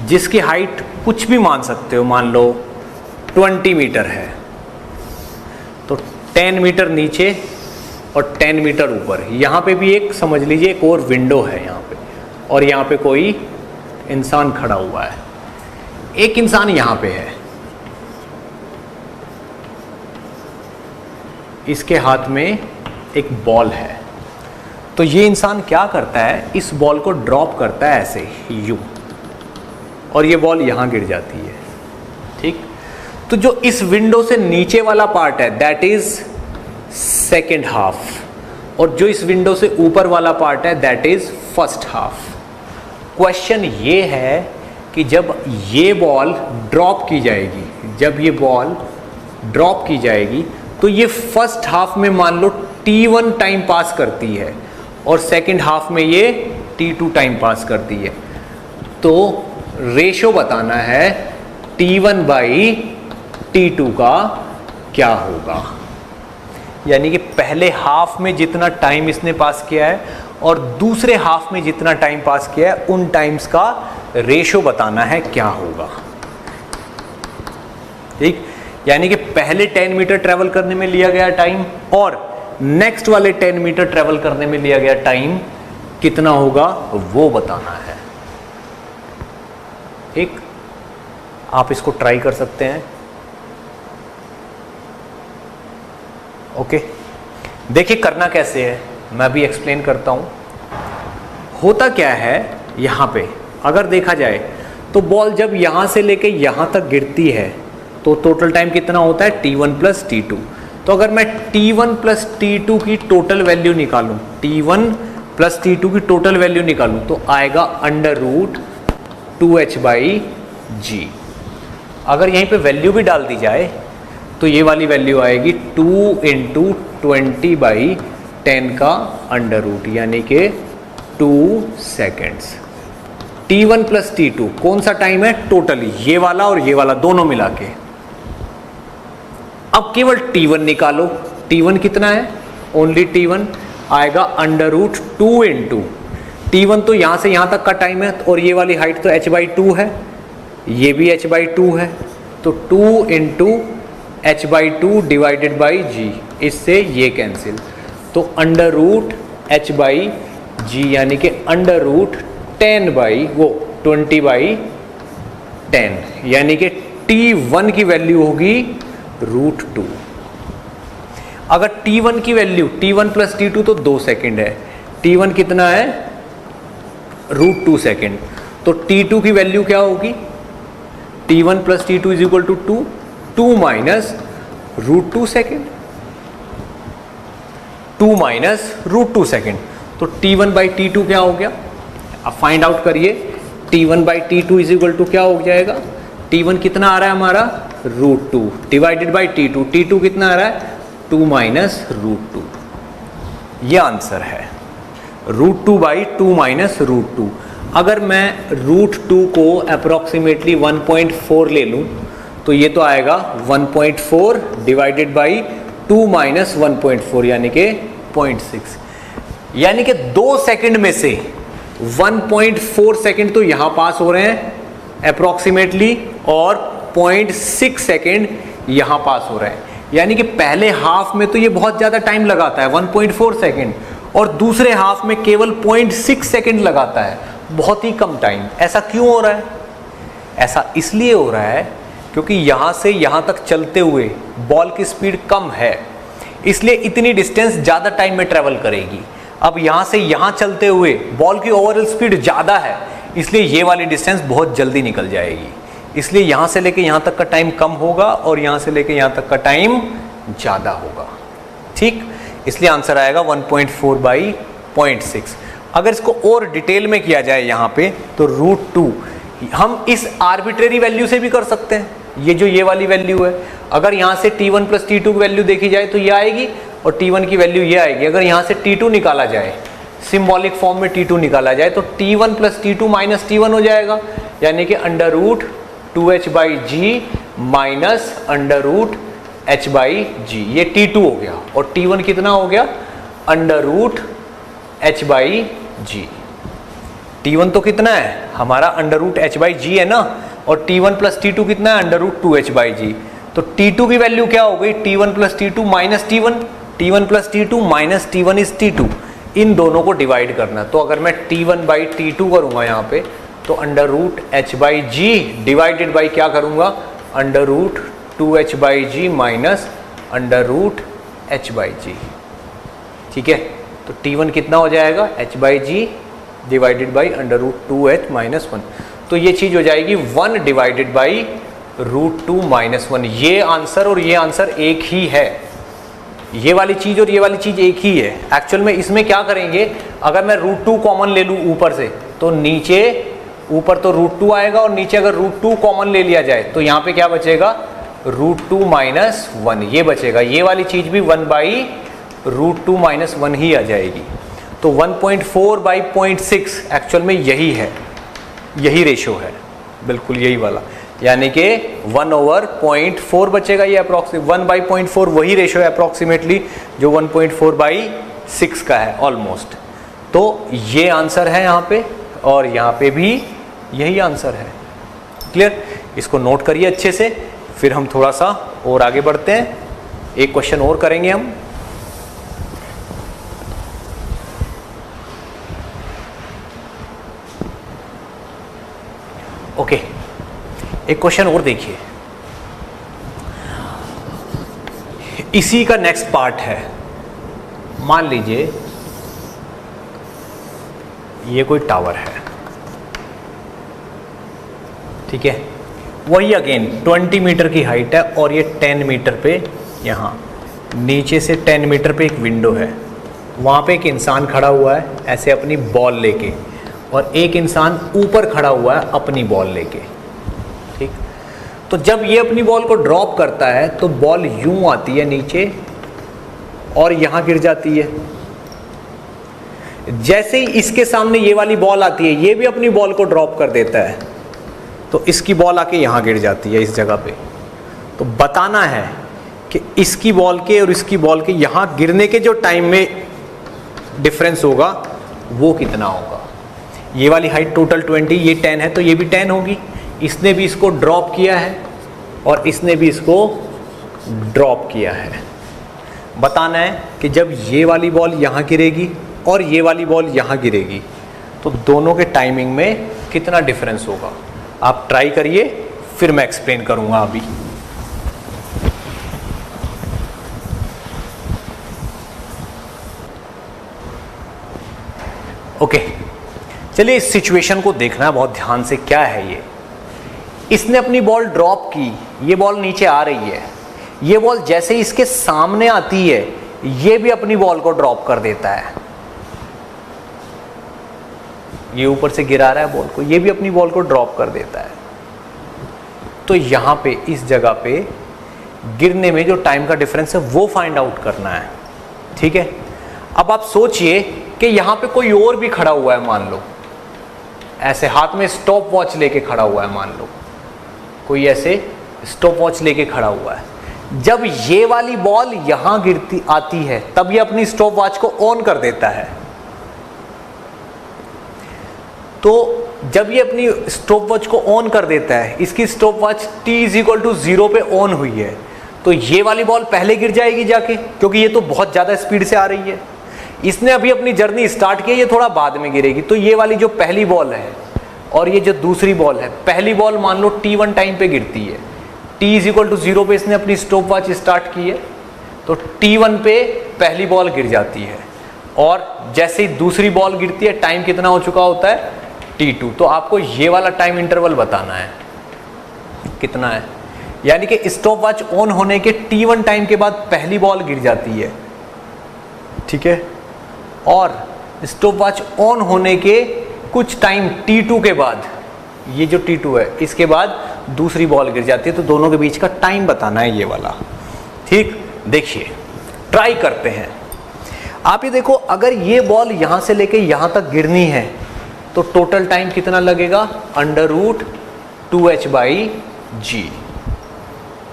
S1: जिसकी हाइट कुछ भी मान सकते हो, मान लो 20 मीटर है, तो 10 मीटर नीचे और 10 मीटर ऊपर। यहाँ पे भी एक समझ लीजिए एक और विंडो है यहाँ पे, और यहाँ पे कोई इंसान खड़ा हुआ है। एक इंसान यहाँ पे है, इसके हाथ में एक बॉल है, तो ये इंसान क्या करता है, इस बॉल को ड्रॉप करता है ऐसे यूं, और ये बॉल यहाँ गिर जाती है, ठीक। तो जो इस विंडो से नीचे वाला पार्ट है दैट इज सेकेंड हाफ, और जो इस विंडो से ऊपर वाला पार्ट है that is first half. Question ये है कि जब ये बॉल ड्रॉप की जाएगी, जब ये बॉल ड्रॉप की जाएगी, तो ये फर्स्ट हाफ में मान लो t1 टाइम पास करती है, और सेकेंड हाफ में ये t2 टाइम पास करती है। तो रेशो बताना है t1 बाई t2 का क्या होगा, यानी कि पहले हाफ में जितना टाइम इसने पास किया है और दूसरे हाफ में जितना टाइम पास किया है, उन टाइम्स का रेशो बताना है क्या होगा, ठीक। यानी कि पहले 10 मीटर ट्रेवल करने में लिया गया टाइम और नेक्स्ट वाले 10 मीटर ट्रेवल करने में लिया गया टाइम कितना होगा वो बताना है, ठीक। आप इसको ट्राई कर सकते हैं। ओके, देखिए करना कैसे है, मैं भी एक्सप्लेन करता हूं। होता क्या है, यहां पे अगर देखा जाए तो बॉल जब यहां से लेके यहां तक गिरती है तो टोटल टाइम कितना होता है t1 प्लस t2। तो अगर मैं t1 प्लस t2 की टोटल वैल्यू निकालूं, t1 प्लस t2 की टोटल वैल्यू निकालूं, तो आएगा √2h/g। अगर यहीं पे वैल्यू भी डाल दी जाए तो ये वाली वैल्यू आएगी 2 × 20/10 का √, यानी कि 2 सेकेंड्स। t1 प्लस t2 कौन सा टाइम है टोटली, ये वाला और ये वाला दोनों मिला के। अब केवल t1 निकालो, t1 कितना है, ओनली t1 आएगा √2 × t1 तो यहां से यहां तक का टाइम है, और ये वाली हाइट तो h/2 है, ये भी h/2 है, तो 2 × h/2 डिवाइडेड बाई g, इससे ये कैंसिल, तो √h/g यानी कि √10/20/10, यानी कि t1 की वैल्यू होगी √2। अगर t1 की वैल्यू, t1 प्लस t2 तो 2 सेकेंड है, t1 कितना है √2 सेकेंड, तो t2 की वैल्यू क्या होगी, t1 plus t2 is equal to 2 minus √2 second, 2 minus √2 second, तो t1 बाई t2 क्या हो गया, अब फाइंड आउट करिए। t1 by t2 is equal to क्या हो जाएगा, t1 कितना आ रहा है हमारा √2 डिवाइडेड बाई t2 कितना आ रहा है 2 माइनस √2, ये आंसर है। √2/2 माइनस √2। अगर मैं √2 को अप्रोक्सीमेटली 1.4 ले लूँ तो ये तो आएगा 1.4 डिवाइडेड बाई 2 माइनस 1.4 यानी कि 0.6, यानी कि 2 सेकंड में से 1.4 सेकंड तो यहां पास हो रहे हैं अप्रोक्सीमेटली और 0.6 सेकंड यहां पास हो रहे हैं, यानी कि पहले हाफ में तो ये बहुत ज्यादा टाइम लगाता है 1.4 सेकंड और दूसरे हाफ में केवल 0.6 सेकंड लगाता है, बहुत ही कम टाइम। ऐसा क्यों हो रहा है? ऐसा इसलिए हो रहा है क्योंकि यहां से यहां तक चलते हुए बॉल की स्पीड कम है, इसलिए इतनी डिस्टेंस ज्यादा टाइम में ट्रेवल करेगी। अब यहां से यहां चलते हुए बॉल की ओवरऑल स्पीड ज्यादा है, इसलिए ये वाली डिस्टेंस बहुत जल्दी निकल जाएगी, इसलिए यहां से लेके यहां तक का टाइम कम होगा और यहां से लेके यहां तक का टाइम ज्यादा होगा। ठीक, इसलिए आंसर आएगा 1.4/0.6। अगर इसको और डिटेल में किया जाए यहाँ पे तो √2 हम इस आर्बिट्रेरी वैल्यू से भी कर सकते हैं। ये वाली वैल्यू है, अगर यहाँ से T1 प्लस T2 की वैल्यू देखी जाए तो ये आएगी और T1 की वैल्यु ये आएगी। अगर यहाँ से T2 निकाला जाए, सिंबॉलिक फॉर्म में T2 निकाला जाए तो T1 plus T2 minus T1 हो जाएगा, यानी कि √2h/g माइनस √h/g, ये T2 हो गया और T1 कितना हो गया √h/g। T1 तो कितना है हमारा √h/g है ना, और T1 प्लस T2 कितना है √2h/g। तो T2 की वैल्यू क्या हो गई T1 plus T2 minus T1, T1 plus T2 minus T1 is T2, इन दोनों को डिवाइड करना। तो अगर मैं T1/T2 करूंगा यहाँ पे तो √h/g डिवाइडेड बाई क्या करूंगा √2h/g माइनस √h/g। ठीक है, तो T1 कितना हो जाएगा h/g divided by √2h minus 1, तो ये चीज हो जाएगी 1 डिवाइडेड बाई √2 माइनस 1। ये आंसर और ये आंसर एक ही है, ये वाली चीज और ये वाली चीज एक ही है। एक्चुअल में इसमें क्या करेंगे, अगर मैं √2 कॉमन ले लूँ ऊपर से तो नीचे, ऊपर तो √2 आएगा और नीचे अगर √2 कॉमन ले लिया जाए तो यहाँ पे क्या बचेगा √2 माइनस 1, ये बचेगा। ये वाली चीज भी 1/√2 माइनस 1 ही आ जाएगी। तो 1.4/0.6 एक्चुअल में यही है, यही रेशो है, बिल्कुल यही वाला, यानी कि 1/0.4 बचेगा। ये अप्रोक्सीमेट 1/0.4 वही रेशो है अप्रोक्सीमेटली जो 1.4/6 का है ऑलमोस्ट। तो ये आंसर है यहाँ पे और यहाँ पे भी यही आंसर है। क्लियर, इसको नोट करिए अच्छे से, फिर हम थोड़ा सा और आगे बढ़ते हैं, एक क्वेश्चन और करेंगे हम। ओके, एक क्वेश्चन और देखिए, इसी का नेक्स्ट पार्ट है। मान लीजिए ये कोई टावर है, ठीक है, वही अगेन 20 मीटर की हाइट है और ये 10 मीटर पे, यहाँ नीचे से 10 मीटर पे एक विंडो है, वहाँ पे एक इंसान खड़ा हुआ है ऐसे अपनी बॉल लेके, और एक इंसान ऊपर खड़ा हुआ है अपनी बॉल लेके। ठीक, तो जब ये अपनी बॉल को ड्रॉप करता है तो बॉल यूं आती है नीचे और यहाँ गिर जाती है। जैसे ही इसके सामने ये वाली बॉल आती है, ये भी अपनी बॉल को ड्रॉप कर देता है, तो इसकी बॉल आके यहाँ गिर जाती है इस जगह पे। तो बताना है कि इसकी बॉल के और इसकी बॉल के यहाँ गिरने के जो टाइम में डिफरेंस होगा वो कितना होगा। ये वाली हाइट टोटल 20, ये 10 है तो ये भी 10 होगी। इसने भी इसको ड्रॉप किया है और इसने भी इसको ड्रॉप किया है। बताना है कि जब ये वाली बॉल यहाँ गिरेगी और ये वाली बॉल यहाँ गिरेगी तो दोनों के टाइमिंग में कितना डिफरेंस होगा। आप ट्राई करिए, फिर मैं एक्सप्लेन करूँगा अभी। ओके, चलिए इस सिचुएशन को देखना है बहुत ध्यान से। क्या है ये, इसने अपनी बॉल ड्रॉप की, ये बॉल नीचे आ रही है, ये बॉल जैसे ही इसके सामने आती है ये भी अपनी बॉल को ड्रॉप कर देता है। ये ऊपर से गिरा रहा है बॉल को, ये भी अपनी बॉल को ड्रॉप कर देता है। तो यहां पे इस जगह पे गिरने में जो टाइम का डिफरेंस है वो फाइंड आउट करना है। ठीक है, अब आप सोचिए कि यहां पे कोई और भी खड़ा हुआ है, मान लो ऐसे हाथ में स्टॉप वॉच लेके खड़ा हुआ है, मान लो कोई ऐसे स्टॉप वॉच लेके खड़ा हुआ है। जब ये वाली बॉल यहां गिरती आती है तब ये अपनी स्टॉप वॉच को ऑन कर देता है। तो जब ये अपनी स्टॉप वॉच को ऑन कर देता है, इसकी स्टॉप वॉच t=0 पे ऑन हुई है, तो ये वाली बॉल पहले गिर जाएगी जाके, क्योंकि ये तो बहुत ज़्यादा स्पीड से आ रही है। इसने अभी अपनी जर्नी स्टार्ट की है, ये थोड़ा बाद में गिरेगी। तो ये वाली जो पहली बॉल है और ये जो दूसरी बॉल है, पहली बॉल मान लो t1 टाइम पे गिरती है, t=0 पे इसने अपनी स्टॉप वॉच स्टार्ट की है, तो t1 पे पहली बॉल गिर जाती है, और जैसे ही दूसरी बॉल गिरती है टाइम कितना हो चुका होता है, t2। तो आपको ये वाला टाइम इंटरवल बताना है कितना है, यानी कि स्टॉप वॉच ऑन होने के t1 टाइम के बाद पहली बॉल गिर जाती है। ठीक है, और स्टॉप वॉच ऑन होने के कुछ टाइम t2 के बाद, ये जो t2 है इसके बाद दूसरी बॉल गिर जाती है। तो दोनों के बीच का टाइम बताना है ये वाला। ठीक, देखिए ट्राई करते हैं। आप ये देखो, अगर ये बॉल यहां से लेके यहां तक गिरनी है तो टोटल टाइम कितना लगेगा, √2h/g।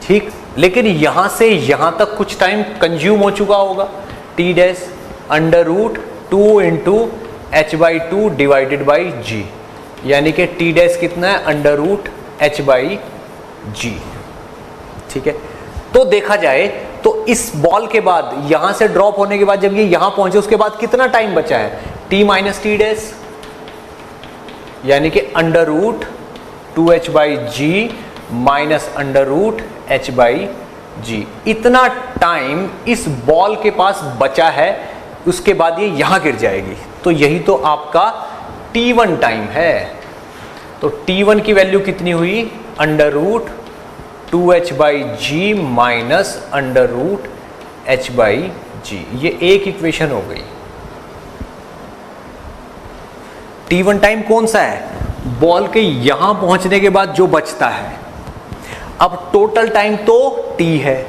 S1: ठीक, लेकिन यहां से यहां तक कुछ टाइम कंज्यूम हो चुका होगा, t dash √2 × h/2 divided by g, यानी कि t डैश कितना है, √h/g। ठीक है, तो देखा जाए तो इस बॉल के बाद यहां से ड्रॉप होने के बाद जब ये यहां पहुंचे उसके बाद कितना टाइम बचा है, t - t डैश, यानी कि √2h/g माइनस √h/g। इतना टाइम इस बॉल के पास बचा है, उसके बाद ये यहां गिर जाएगी। तो यही तो आपका t1 टाइम है। तो t1 की वैल्यू कितनी हुई, √2h/g माइनस √h/g। ये एक इक्वेशन हो गई। t1 टाइम कौन सा है, बॉल के यहां पहुंचने के बाद जो बचता है। अब टोटल टाइम तो t है,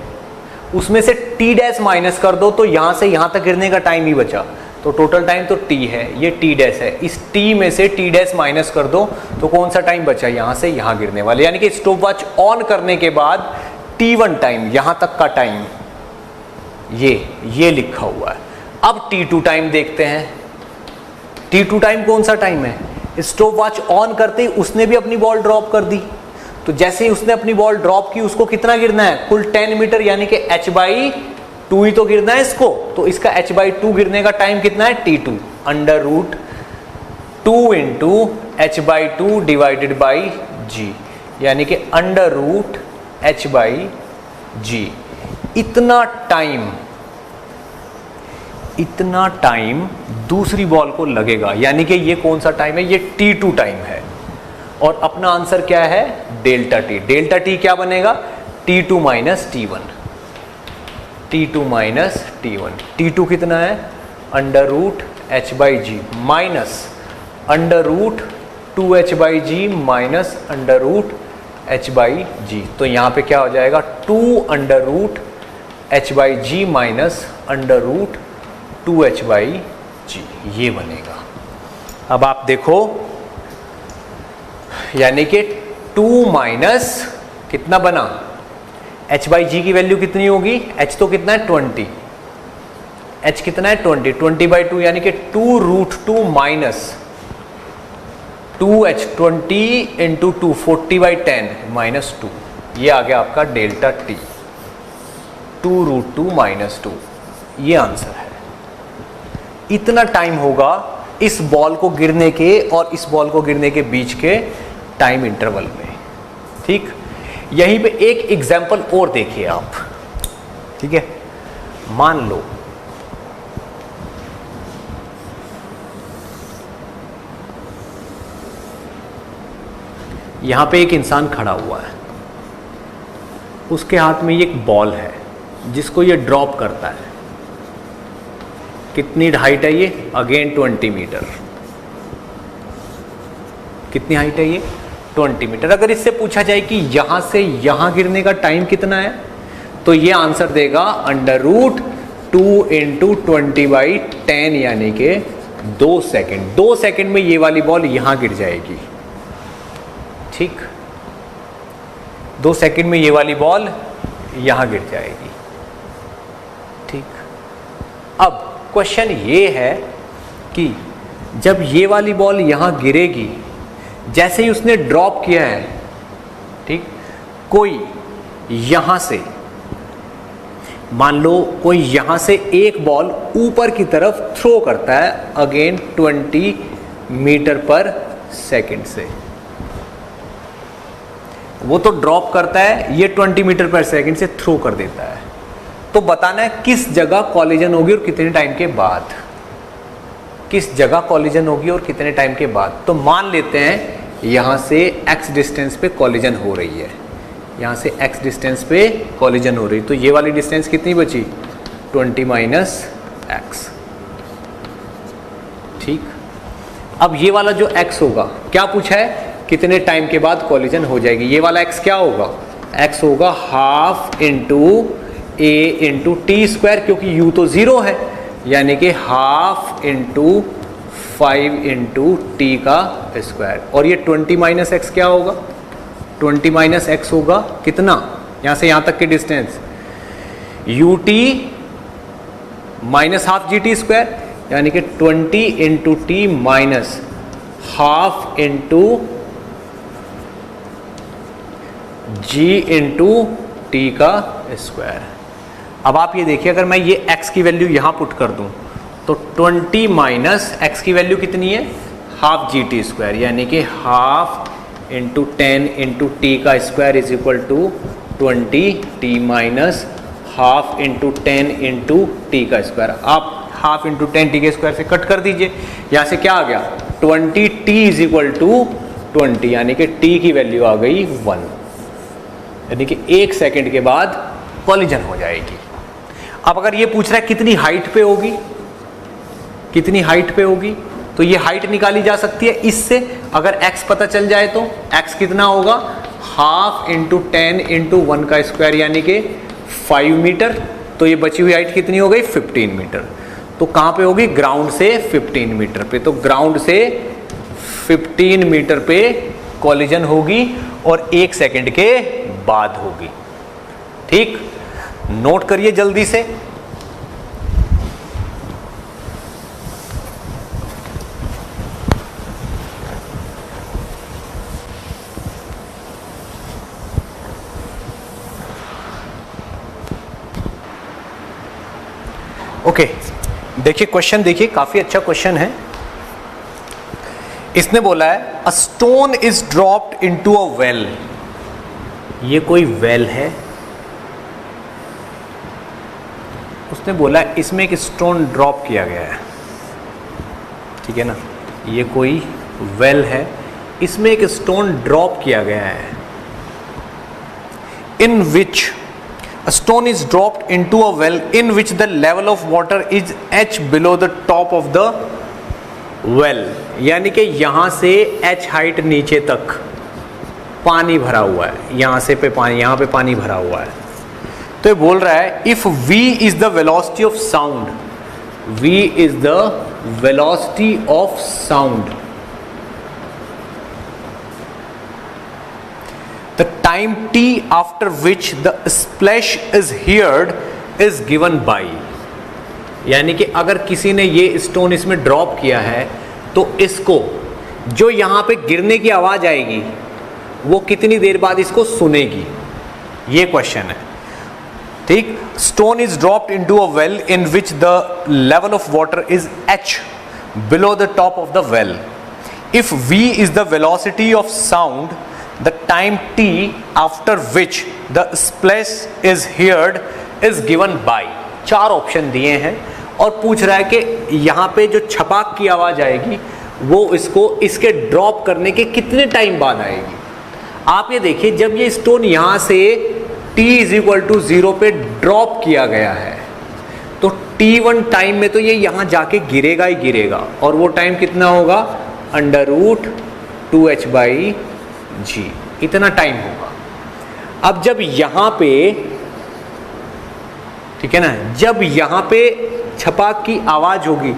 S1: उसमें से t डैश माइनस कर दो तो यहां से यहां तक गिरने का टाइम ही बचा, तो टोटल टाइम तो t है, ये t डैश है। इस t में से t डैश माइनस कर दो तो कौन सा टाइम बचा, यहां से यहां गिरने वाले, यानी कि स्टॉप वॉच ऑन करने के बाद t1 टाइम, यहां तक का टाइम ये लिखा हुआ है। अब t2 टाइम देखते हैं। t2 टाइम कौन सा टाइम है, स्टॉप वॉच ऑन करते ही उसने भी अपनी बॉल ड्रॉप कर दी, तो जैसे ही उसने अपनी बॉल ड्रॉप की उसको कितना गिरना है, कुल 10 मीटर, यानी कि h/2 ही तो गिरना है इसको, तो इसका h/2 गिरने का टाइम कितना है, t2, √2 × h/2 divided by g, यानी कि √h/g। इतना टाइम दूसरी बॉल को लगेगा, यानी कि ये कौन सा टाइम है, ये t2 टाइम है। और अपना आंसर क्या है, डेल्टा टी। डेल्टा टी क्या बनेगा, t2 - t1, t2 - t1। t2 कितना है, √h/g minus √2h/g minus √h/g। तो यहाँ पे क्या हो जाएगा, 2√h/g माइनस √2h/g, ये बनेगा। अब आप देखो, यानी कि 2 माइनस कितना बना, h/g की वैल्यू कितनी होगी, h तो कितना है 20, h कितना है 20, 20/2 यानी कि 2√2 माइनस 2h, 20 × 2 40/10 माइनस 2, ये आ गया आपका डेल्टा टी, 2√2 - 2, ये आंसर है। इतना टाइम होगा इस बॉल को गिरने के और इस बॉल को गिरने के बीच के टाइम इंटरवल में। ठीक, यहीं पे एक एग्जांपल और देखिए आप। ठीक है, मान लो यहां पे एक इंसान खड़ा हुआ है, उसके हाथ में एक बॉल है जिसको ये ड्रॉप करता है। कितनी हाइट है ये, अगेन 20 मीटर। कितनी हाइट है ये, 20 मीटर। अगर इससे पूछा जाए कि यहां से यहां गिरने का टाइम कितना है, तो ये आंसर देगा √2 इंटू 20/10 यानी कि 2 सेकेंड। 2 सेकेंड में ये वाली बॉल यहां गिर जाएगी। ठीक, 2 सेकेंड में ये वाली बॉल यहां गिर जाएगी। ठीक, अब क्वेश्चन ये है कि जब ये वाली बॉल यहां गिरेगी, जैसे ही उसने ड्रॉप किया है, ठीक, कोई यहां से, मान लो कोई यहां से एक बॉल ऊपर की तरफ थ्रो करता है अगेन 20 मीटर पर सेकेंड से, वो तो ड्रॉप करता है, ये 20 मीटर पर सेकेंड से थ्रो कर देता है। तो बताना है किस जगह कॉलिजन होगी और कितने टाइम के बाद, किस जगह कॉलिजन होगी और कितने टाइम के बाद। तो मान लेते हैं यहां से x डिस्टेंस पे कॉलिजन हो रही है, यहां से x डिस्टेंस पे कॉलिजन हो रही है, तो ये वाली डिस्टेंस कितनी बची, 20 - x। ठीक, अब ये वाला जो x होगा, क्या पूछा है, कितने टाइम के बाद कॉलिजन हो जाएगी। ये वाला x क्या होगा, x होगा ½ into a into T square, क्योंकि u तो 0 है, यानी कि ½ इंटू 5 इंटू टी का स्क्वायर। और ये 20 - x क्या होगा, 20 - x होगा कितना, यहां से यहां तक की डिस्टेंस ut -½ gt स्क्वायर, यानी कि 20 into T minus ½ into g into T का स्क्वायर। अब आप ये देखिए, अगर मैं ये x की वैल्यू यहां पुट कर दूं तो 20 - x की वैल्यू कितनी है, ½ gt स्क्वायर, यानी कि ½ इंटू 10 इंटू टी का square is equal to 20 t minus ½ into 10 into T का स्क्वायर। आप ½ इंटू 10 टी के स्क्वायर से कट कर दीजिए, यहाँ से क्या आ गया, 20 t इज इक्वल टू 20, यानी कि t की वैल्यू आ गई 1, यानी कि 1 सेकेंड के बाद कॉलिजन हो जाएगी। अब अगर ये पूछ रहा है कितनी हाइट पे होगी, कितनी हाइट पे होगी, तो ये हाइट निकाली जा सकती है इससे, अगर x पता चल जाए तो x कितना होगा, ½ इंटू 10 इंटू 1 का स्क्वायर, यानी कि 5 मीटर। तो ये बची हुई हाइट कितनी हो गई, 15 मीटर। तो कहाँ पे होगी, ग्राउंड से 15 मीटर पे। तो ग्राउंड से 15 मीटर पे कॉलिजन होगी और 1 सेकेंड के बाद होगी। ठीक, नोट करिए जल्दी से। ओके, देखिए क्वेश्चन, देखिए काफी अच्छा क्वेश्चन है। इसने बोला है a stone is dropped into a well. ये कोई वेल है, उसने बोला इसमें एक स्टोन ड्रॉप किया गया है, ठीक है ना, ये कोई वेल है, इसमें एक स्टोन ड्रॉप किया गया है, इन विच a stone is dropped into a well in which the level of water is h below the top of the well, यानी कि यहां से h हाइट नीचे तक पानी भरा हुआ है, यहां से पे पानी, यहां पे पानी भरा हुआ है। तो ये बोल रहा है if v is the velocity of sound, v is the velocity of sound, the time t after which the splash is heard is given by, यानी कि अगर किसी ने ये स्टोन इसमें ड्रॉप किया है तो इसको जो यहां पे गिरने की आवाज आएगी वो कितनी देर बाद इसको सुनेगी, ये क्वेश्चन है। ठीक, stone is dropped into a well in which the level of water is h below the top of the well, if v is the velocity of sound, the time t after which the splash is heard is given by। 4 option दिए हैं और पूछ रहा है कि यहाँ पे जो छपाक की आवाज आएगी वो इसको इसके ड्रॉप करने के कितने टाइम बाद आएगी। आप ये देखिए, जब ये स्टोन यहाँ से t = 0 पे ड्रॉप किया गया है तो t1 टाइम में तो ये यहाँ जाके गिरेगा ही गिरेगा, और वो टाइम कितना होगा, √2h/g, इतना टाइम होगा। अब जब यहां पे ठीक है ना। जब यहाँ पे छपाक की आवाज होगी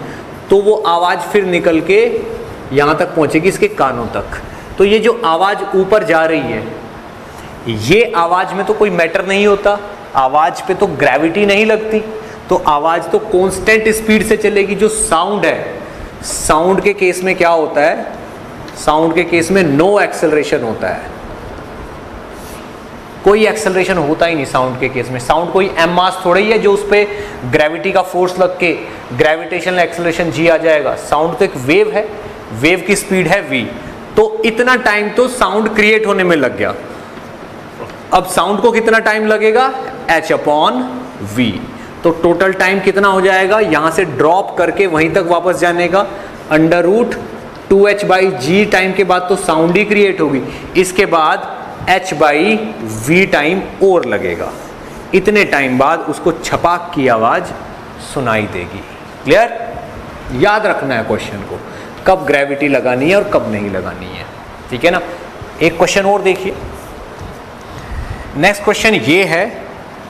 S1: तो वो आवाज फिर निकल के यहाँ तक पहुंचेगी, इसके कानों तक। तो ये जो आवाज ऊपर जा रही है, ये आवाज में तो कोई मैटर नहीं होता, आवाज पे तो ग्रेविटी नहीं लगती, तो आवाज तो कांस्टेंट स्पीड से चलेगी। जो साउंड है, साउंड के केस में क्या होता है, साउंड के केस में नो एक्सेलरेशन होता है, कोई एक्सेलरेशन होता ही नहीं साउंड के केस में। साउंड कोई एम मास थोड़ा ही है जो उस पर ग्रेविटी का फोर्स लग के ग्रेविटेशनल एक्सेलरेशन जी आ जाएगा। साउंड तो एक वेव है, वेव की स्पीड है v। तो इतना टाइम तो साउंड क्रिएट होने में लग गया। अब साउंड को कितना टाइम लगेगा, h/v। तो टोटल टाइम कितना हो जाएगा, यहां से ड्रॉप करके वहीं तक वापस जाने का, √2h/g टाइम के बाद तो साउंड ही क्रिएट होगी, इसके बाद h/v टाइम और लगेगा। इतने टाइम बाद उसको छपाक की आवाज सुनाई देगी। क्लियर? याद रखना है क्वेश्चन को, कब ग्रेविटी लगानी है और कब नहीं लगानी है, ठीक है ना। एक क्वेश्चन और देखिए। नेक्स्ट क्वेश्चन ये है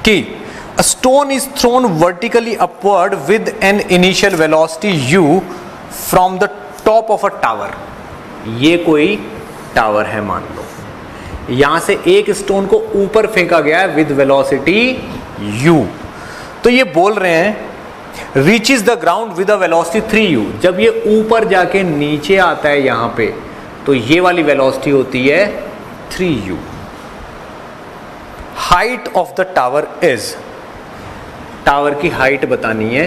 S1: कि a stone is thrown vertically upward with an initial velocity u from the top of a tower। ये कोई टावर है मान लो, यहां से एक स्टोन को ऊपर फेंका गया है विद वेलोसिटी u। तो ये बोल रहे हैं reaches the ground with a velocity 3u। जब ये ऊपर जाके नीचे आता है यहां पे, तो ये वाली वेलोसिटी होती है 3u। Height of the tower is, tower की हाइट बतानी है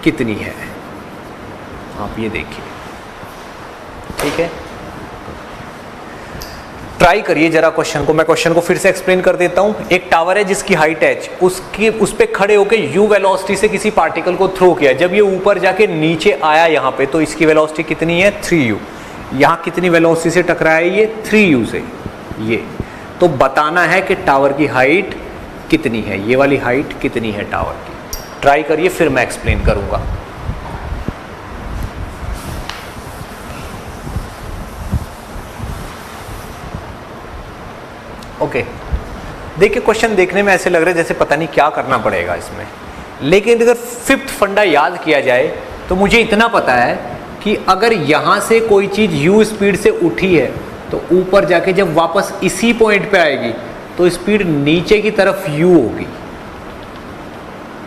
S1: कितनी है, आप ये देखिए, ठीक है। ट्राई करिए जरा क्वेश्चन को, मैं क्वेश्चन को फिर से एक्सप्लेन कर देता हूं। एक टावर है जिसकी हाइट h, उसकी उस पे खड़े होके u वेलोसिटी से किसी पार्टिकल को थ्रो किया। जब ये ऊपर जाके नीचे आया यहां पे, तो इसकी वेलोसिटी कितनी है 3u। यहां कितनी वेलोसिटी से टकराया ये 3u से, ये तो बताना है कि टावर की हाइट कितनी है, ये वाली हाइट कितनी है टावर की। ट्राई करिए, फिर मैं एक्सप्लेन करूंगा। ओके, देखिए क्वेश्चन देखने में ऐसे लग रहा है जैसे पता नहीं क्या करना पड़ेगा इसमें, लेकिन अगर फिफ्थ फंडा याद किया जाए तो मुझे इतना पता है कि अगर यहां से कोई चीज u स्पीड से उठी है तो ऊपर जाके जब वापस इसी पॉइंट पे आएगी तो स्पीड नीचे की तरफ u होगी।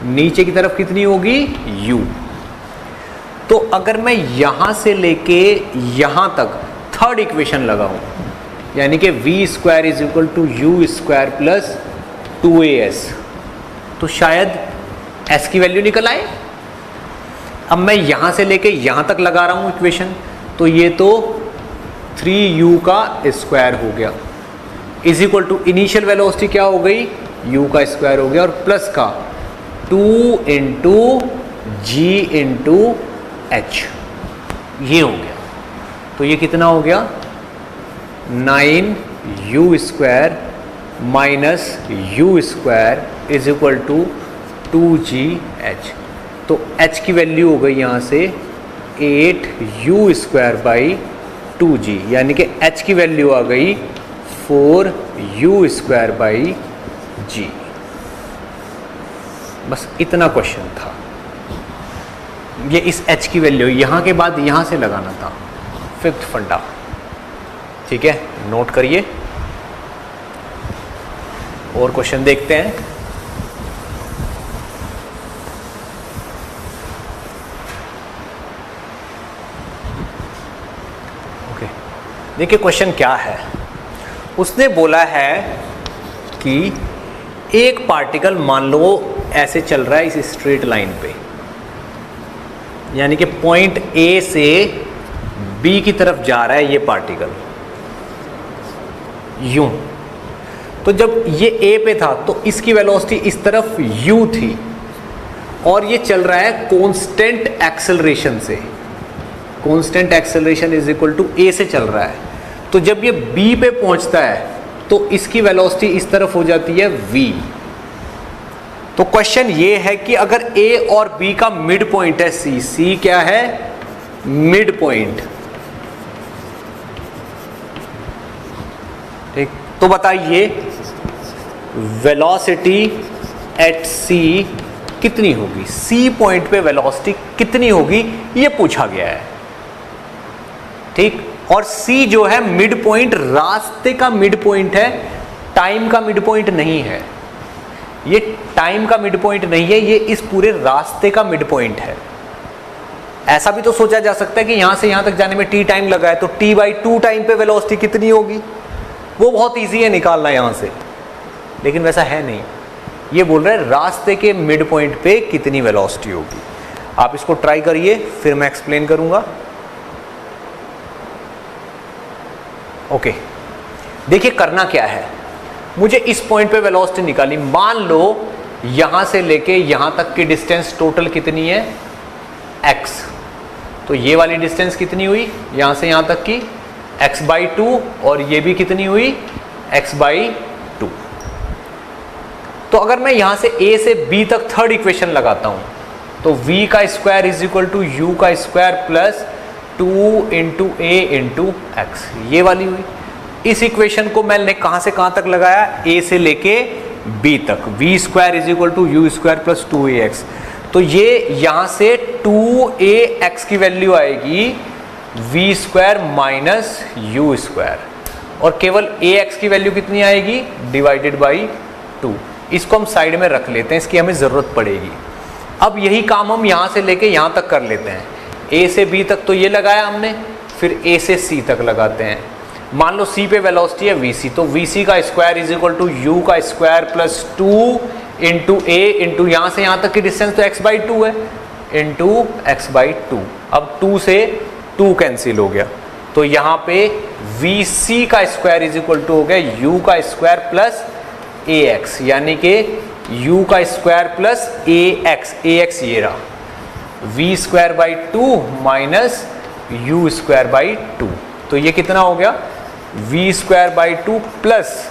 S1: नीचे की तरफ कितनी होगी u। तो अगर मैं यहां से लेके यहां तक थर्ड इक्वेशन लगाऊं, यानी कि v² = u² प्लस 2as, तो शायद s की वैल्यू निकल आए। अब मैं यहां से लेके यहां तक लगा रहा हूं इक्वेशन, तो ये तो 3u का स्क्वायर हो गया, is equal to initial velocity क्या हो गई u का स्क्वायर हो गया, और प्लस का 2 × g × h, ये हो गया। तो ये कितना हो गया 9u² minus u² is equal to 2gh। तो h की वैल्यू हो गई यहाँ से 8u² / 2g, यानी कि h की वैल्यू आ गई 4u² / g। बस इतना क्वेश्चन था, ये इस h की वैल्यू यहाँ के बाद यहाँ से लगाना था, फिफ्थ फंडा। ठीक है, नोट करिए और क्वेश्चन देखते हैं। ओके, देखिए क्वेश्चन क्या है। उसने बोला है कि एक पार्टिकल मान लो ऐसे चल रहा है इस स्ट्रेट लाइन पे, यानी कि पॉइंट A से B की तरफ जा रहा है ये पार्टिकल यूं। तो जब ये A पे था तो इसकी वेलोसिटी इस तरफ u थी, और ये चल रहा है कांस्टेंट एक्सेलरेशन से। Constant acceleration is equal to A से चल रहा है। तो जब ये B पे पहुंचता है तो इसकी वेलोसिटी इस तरफ हो जाती है v। तो क्वेश्चन ये है कि अगर A और B का मिड पॉइंट है C क्या है मिड पॉइंट, ठीक। तो बताइए वेलोसिटी एट सी कितनी होगी, सी पॉइंट पे वेलोसिटी कितनी होगी, ये पूछा गया है। ठीक, और सी जो है मिड पॉइंट, रास्ते का मिड पॉइंट है, टाइम का मिड पॉइंट नहीं है। ये टाइम का मिड पॉइंट नहीं है, ये इस पूरे रास्ते का मिड पॉइंट है। ऐसा भी तो सोचा जा सकता है कि यहां से यहां तक जाने में टी टाइम लगा है, तो टी बाई 2 टाइम पे वेलोसिटी कितनी होगी, वो बहुत इजी है निकालना यहां से, लेकिन वैसा है नहीं। ये बोल रहे हैं रास्ते के मिड पॉइंट पे कितनी वेलोसिटी होगी। आप इसको ट्राई करिए, फिर मैं एक्सप्लेन करूंगा। ओके, देखिए करना क्या है, मुझे इस पॉइंट पे वेलोसिटी निकाली। मान लो यहां से लेके यहां तक की डिस्टेंस टोटल कितनी है, x। तो ये वाली डिस्टेंस कितनी हुई यहां से यहां तक की, x/2, और ये भी कितनी हुई, x/2। तो अगर मैं यहां से a से b तक थर्ड इक्वेशन लगाता हूं, तो v का square is equal to u का square plus 2 into a into X, ये वाली हुई। इस इक्वेशन को मैंने कहां से कहां तक लगाया, a से लेके b तक, v square is equal to u square plus 2ax। तो ये यहां से 2ax की वैल्यू आएगी v square minus u square, और केवल ax की वैल्यू कितनी आएगी, डिवाइडेड बाई 2। इसको हम साइड में रख लेते हैं, इसकी हमें जरूरत पड़ेगी। अब यही काम हम यहां से लेके यहां तक कर लेते हैं। a से b तक तो ये लगाया हमने, फिर a से c तक लगाते हैं। मान लो c पे वेलोसिटी है vc, तो vc का square is equal to u का square plus 2 into a into यहां से यहां तक की डिस्टेंस तो x/2 है, इंटू x/2। अब 2 से 2 कैंसिल हो गया, तो यहां पे vc का स्क्वायर इज इक्वल टू हो गया u का स्क्वायर प्लस ax, यानी कि u का स्क्वायर प्लस ax ये रहा, v square by 2 minus u square by 2। तो ये कितना हो गया, v square by 2 plus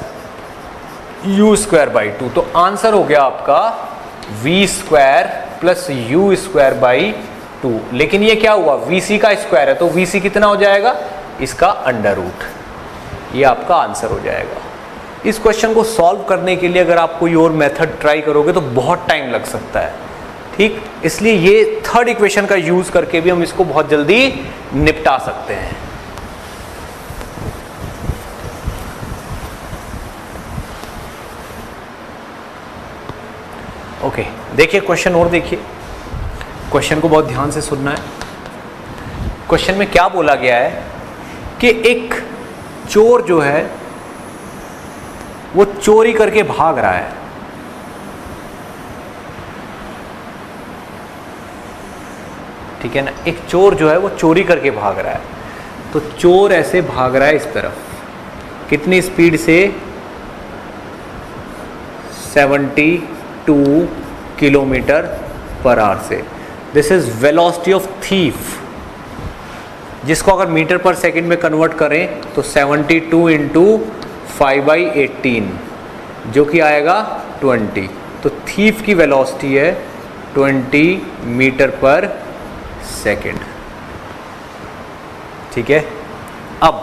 S1: u square by 2। तो आंसर हो गया आपका v square plus u square by 2। लेकिन ये क्या हुआ, vc का स्क्वायर है, तो vc कितना हो जाएगा, इसका अंडर रूट। ये आपका आंसर हो जाएगा। इस क्वेश्चन को सॉल्व करने के लिए अगर आप कोई और मेथड ट्राई करोगे तो बहुत टाइम लग सकता है। ठीक, इसलिए ये थर्ड इक्वेशन का यूज करके भी हम इसको बहुत जल्दी निपटा सकते हैं। ओके, देखिए क्वेश्चन और देखिए, क्वेश्चन को बहुत ध्यान से सुनना है। क्वेश्चन में क्या बोला गया है कि एक चोर जो है वो चोरी करके भाग रहा है। ठीक है ना, एक चोर जो है वो चोरी करके भाग रहा है। तो चोर ऐसे भाग रहा है इस तरफ, कितनी स्पीड से, 72 किलोमीटर पर आवर से। This is velocity of thief, जिसको अगर मीटर पर सेकंड में कन्वर्ट करें तो 72 इंटू 5/18 जो कि आएगा 20। तो थीफ की वेलोसिटी है 20 मीटर पर सेकंड। ठीक है, अब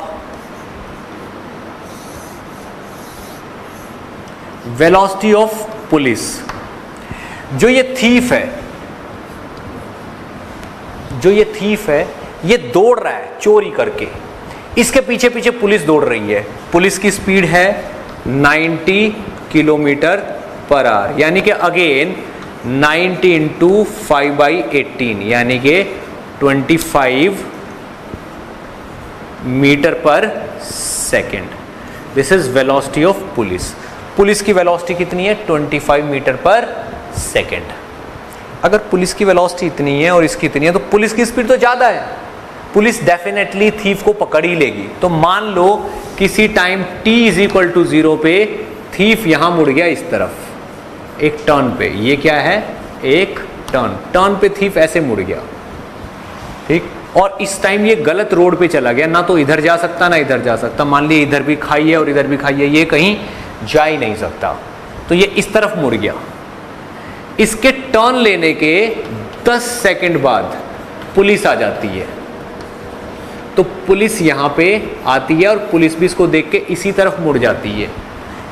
S1: वेलोसिटी ऑफ पुलिस, जो ये थीफ है, ये दौड़ रहा है चोरी करके, इसके पीछे पीछे पुलिस दौड़ रही है। पुलिस की स्पीड है 90 किलोमीटर पर आवर, यानी कि अगेन 90 इंटू 5/18 यानी कि 25 मीटर पर second. This is velocity of police. Police की वेलोसिटी कितनी है, 25 मीटर पर सेकेंड। अगर पुलिस की वेलोसिटी इतनी है और इसकी इतनी है तो पुलिस की स्पीड तो ज़्यादा है, पुलिस डेफिनेटली थीफ को पकड़ ही लेगी। तो मान लो किसी time t is equal to 0 पे थीफ यहां मुड़ गया इस तरफ एक टर्न पे, ये क्या है, एक टर्न पे थीफ ऐसे मुड़ गया। ठीक, और इस टाइम ये गलत रोड पे चला गया, ना तो इधर जा सकता ना इधर जा सकता। मान लीजिए इधर भी खाई है और इधर भी खाई है, ये कहीं जा ही नहीं सकता, तो ये इस तरफ मुड़ गया। इसके टर्न लेने के 10 सेकंड बाद पुलिस आ जाती है, तो पुलिस यहां पे आती है और पुलिस भी इसको देख के इसी तरफ मुड़ जाती है,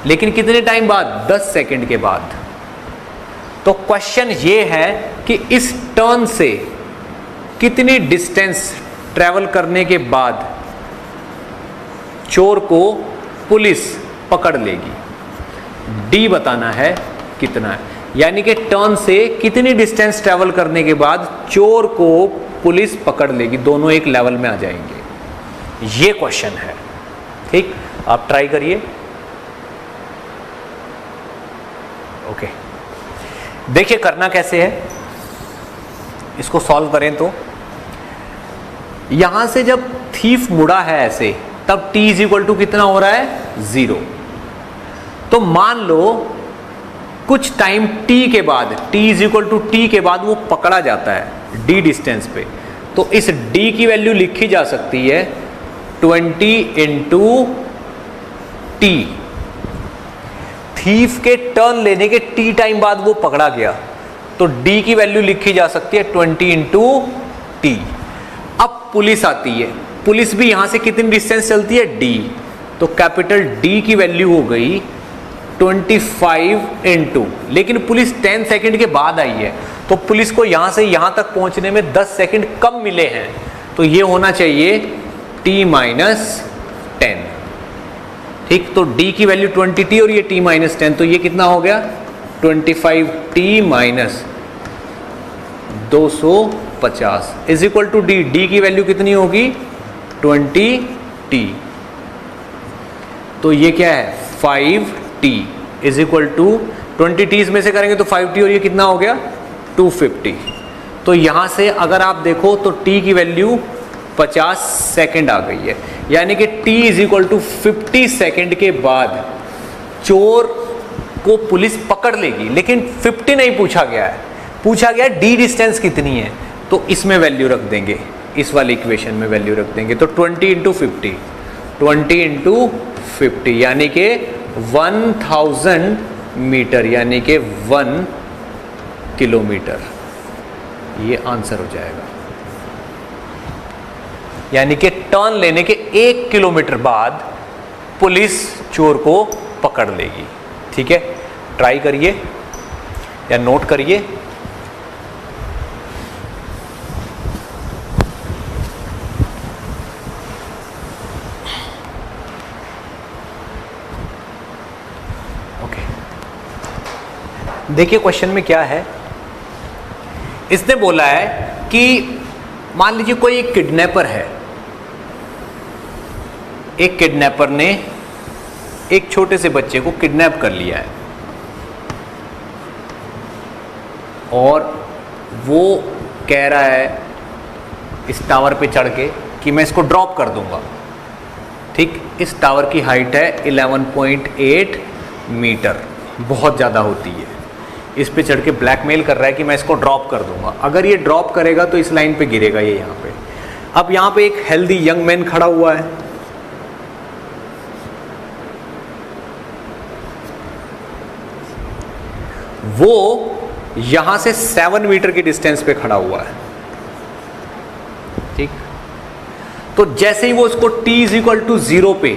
S1: लेकिन कितने टाइम बाद, 10 सेकंड के बाद। तो क्वेश्चन ये है कि इस टर्न से कितनी डिस्टेंस ट्रेवल करने के बाद चोर को पुलिस पकड़ लेगी। डी बताना है कितना है, यानी कि टर्न से कितनी डिस्टेंस ट्रेवल करने के बाद चोर को पुलिस पकड़ लेगी, दोनों एक लेवल में आ जाएंगे। ये क्वेश्चन है, ठीक, आप ट्राई करिए। ओके, देखिए करना कैसे है, इसको सॉल्व करें तो यहां से जब थीफ मुड़ा है ऐसे, तब t इज इक्वल टू कितना हो रहा है 0। तो मान लो कुछ टाइम t के बाद, t is equal to t के बाद वो पकड़ा जाता है d डिस्टेंस पे, तो इस d की वैल्यू लिखी जा सकती है 20 इंटू t। थीफ के टर्न लेने के t टाइम बाद वो पकड़ा गया, तो d की वैल्यू लिखी जा सकती है 20 इंटू t। अब पुलिस आती है, पुलिस भी यहां से कितनी डिस्टेंस चलती है d, तो कैपिटल D की वैल्यू हो गई 25 इंटू, लेकिन पुलिस 10 सेकंड के बाद आई है, तो पुलिस को यहां से यहां तक पहुंचने में 10 सेकंड कम मिले हैं, तो ये होना चाहिए t माइनस 10। ठीक, तो d की वैल्यू 20t और ये t माइनस 10, तो ये कितना हो गया 25t minus 250 is equal to d। d की वैल्यू कितनी होगी 20t, तो ये क्या है 5t is equal to 20t में से करेंगे तो 5t और ये कितना हो गया 250। तो यहां से अगर आप देखो तो t की वैल्यू 50 सेकंड आ गई है, यानी कि t is equal to 50 second के बाद चोर को पुलिस पकड़ लेगी। लेकिन 50 नहीं पूछा गया है, पूछा गया d डिस्टेंस कितनी है, तो इसमें वैल्यू रख देंगे, इस वाली इक्वेशन में वैल्यू रख देंगे। तो 20 इंटू 50, 20 इंटू 50 यानी कि 1000 मीटर, यानी कि 1 किलोमीटर, ये आंसर हो जाएगा। यानी कि टर्न लेने के 1 किलोमीटर बाद पुलिस चोर को पकड़ लेगी। ठीक है, ट्राई करिए या नोट करिए। ओके, देखिए क्वेश्चन में क्या है। इसने बोला है कि मान लीजिए कोई एक किडनैपर है, एक किडनैपर ने एक छोटे से बच्चे को किडनैप कर लिया है और वो कह रहा है इस टावर पे चढ़ के कि मैं इसको ड्रॉप कर दूंगा। ठीक, इस टावर की हाइट है 11.8 मीटर, बहुत ज़्यादा होती है। इस पे चढ़ के ब्लैकमेल कर रहा है कि मैं इसको ड्रॉप कर दूंगा, अगर ये ड्रॉप करेगा तो इस लाइन पे गिरेगा, ये यहाँ पे। अब यहाँ पे एक हेल्दी यंग मैन खड़ा हुआ है, वो यहां से 7 मीटर की डिस्टेंस पे खड़ा हुआ है। ठीक, तो जैसे ही वो उसको t इज इक्वल टू 0 पे,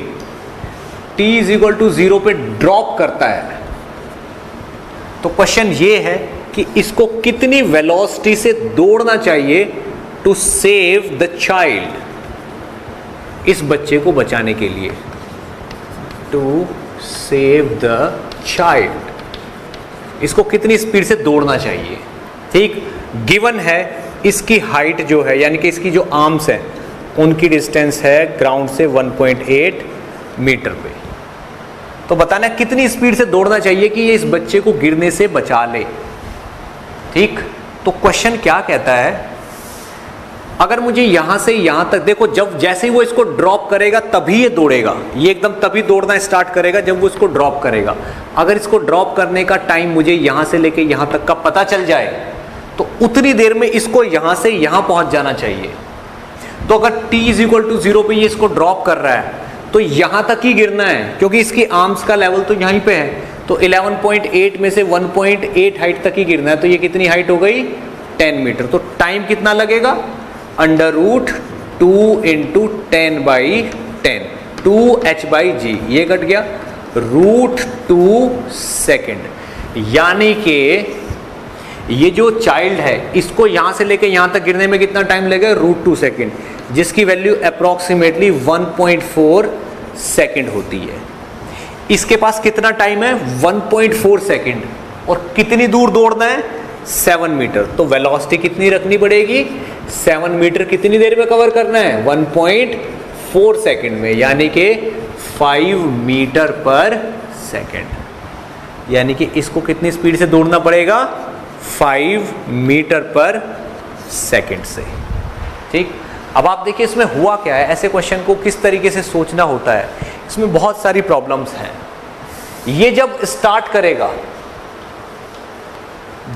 S1: t इज इक्वल टू 0 पे ड्रॉप करता है, तो क्वेश्चन ये है कि इसको कितनी वेलोसिटी से दौड़ना चाहिए टू सेव द चाइल्ड, इस बच्चे को बचाने के लिए, टू सेव द चाइल्ड, इसको कितनी स्पीड से दौड़ना चाहिए। ठीक, गिवन है इसकी हाइट जो है, यानी कि इसकी जो आर्म्स है उनकी डिस्टेंस है ग्राउंड से 1.8 मीटर पे, तो बताना कितनी स्पीड से दौड़ना चाहिए कि ये इस बच्चे को गिरने से बचा ले। ठीक, तो क्वेश्चन क्या कहता है, अगर मुझे यहां से यहां तक, देखो जब जैसे ही वो इसको ड्रॉप करेगा तभी ये दौड़ेगा, ये एकदम तभी दौड़ना स्टार्ट करेगा जब वो इसको ड्रॉप करेगा। अगर इसको ड्रॉप करने का टाइम मुझे यहां से लेके यहां तक का पता चल जाए तो उतनी देर में इसको यहां से यहां पहुंच जाना चाहिए। तो अगर t इज इक्वल टू 0 पे ये इसको ड्रॉप कर रहा है तो यहां तक ही गिरना है, क्योंकि इसकी आर्म्स का लेवल तो यहीं पे है, तो 11.8 में से 1.8 हाइट तक ही गिरना है, तो ये कितनी हाइट हो गई 10 मीटर। तो टाइम कितना लगेगा, √2 इंटू 10/10, 2h/g, ये कट गया, √2 सेकेंड, यानी कि ये जो चाइल्ड है इसको यहां से लेके यहां तक गिरने में कितना टाइम लगेगा, √2 सेकेंड, जिसकी वैल्यू अप्रोक्सीमेटली 1.4 सेकेंड होती है। इसके पास कितना टाइम है, 1.4 सेकेंड, और कितनी दूर दौड़ना है, 7 मीटर। तो वेलोसिटी कितनी रखनी पड़ेगी, 7 मीटर कितनी देर में कवर करना है, 1.4 सेकेंड में, यानी कि 5 मीटर पर सेकेंड। यानी कि इसको कितनी स्पीड से दौड़ना पड़ेगा, 5 मीटर पर सेकेंड से। ठीक, अब आप देखिए इसमें हुआ क्या है, ऐसे क्वेश्चन को किस तरीके से सोचना होता है। इसमें बहुत सारी प्रॉब्लम्स हैं। ये जब स्टार्ट करेगा,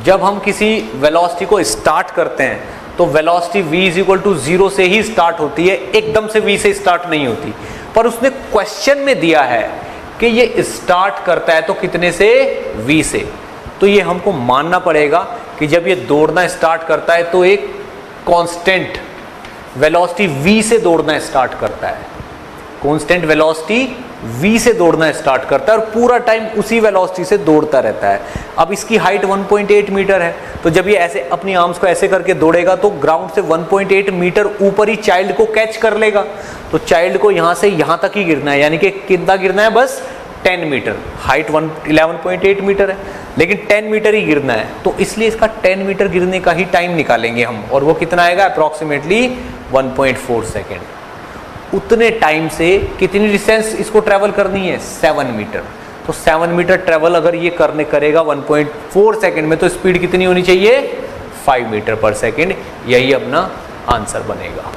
S1: जब हम किसी वेलोसिटी को स्टार्ट करते हैं तो वेलोसिटी v = 0 से ही स्टार्ट होती है, एकदम से v से स्टार्ट नहीं होती। पर उसने क्वेश्चन में दिया है कि ये स्टार्ट करता है तो कितने से, v से। तो ये हमको मानना पड़ेगा कि जब ये दौड़ना स्टार्ट करता है तो एक कांस्टेंट वेलोसिटी v से दौड़ना स्टार्ट करता है, कांस्टेंट वेलोसिटी v से दौड़ना स्टार्ट करता है और पूरा टाइम उसी वेलोसिटी से दौड़ता रहता है। अब इसकी हाइट 1.8 मीटर है, तो जब ये ऐसे अपनी आर्म्स को ऐसे करके दौड़ेगा तो ग्राउंड से 1.8 मीटर ऊपर ही चाइल्ड को कैच कर लेगा। तो चाइल्ड को यहाँ से यहाँ तक ही गिरना है, यानी कि कितना गिरना है, बस 10 मीटर। हाइट 11.8 मीटर है, लेकिन 10 मीटर ही गिरना है, तो इसलिए इसका 10 मीटर गिरने का ही टाइम निकालेंगे हम, और वो कितना आएगा, अप्रॉक्सीमेटली 1.4 सेकेंड। उतने टाइम से कितनी डिस्टेंस इसको ट्रेवल करनी है, 7 मीटर। तो 7 मीटर ट्रेवल अगर ये करेगा 1.4 सेकेंड में, तो स्पीड कितनी होनी चाहिए, 5 मीटर पर सेकेंड। यही अपना आंसर बनेगा।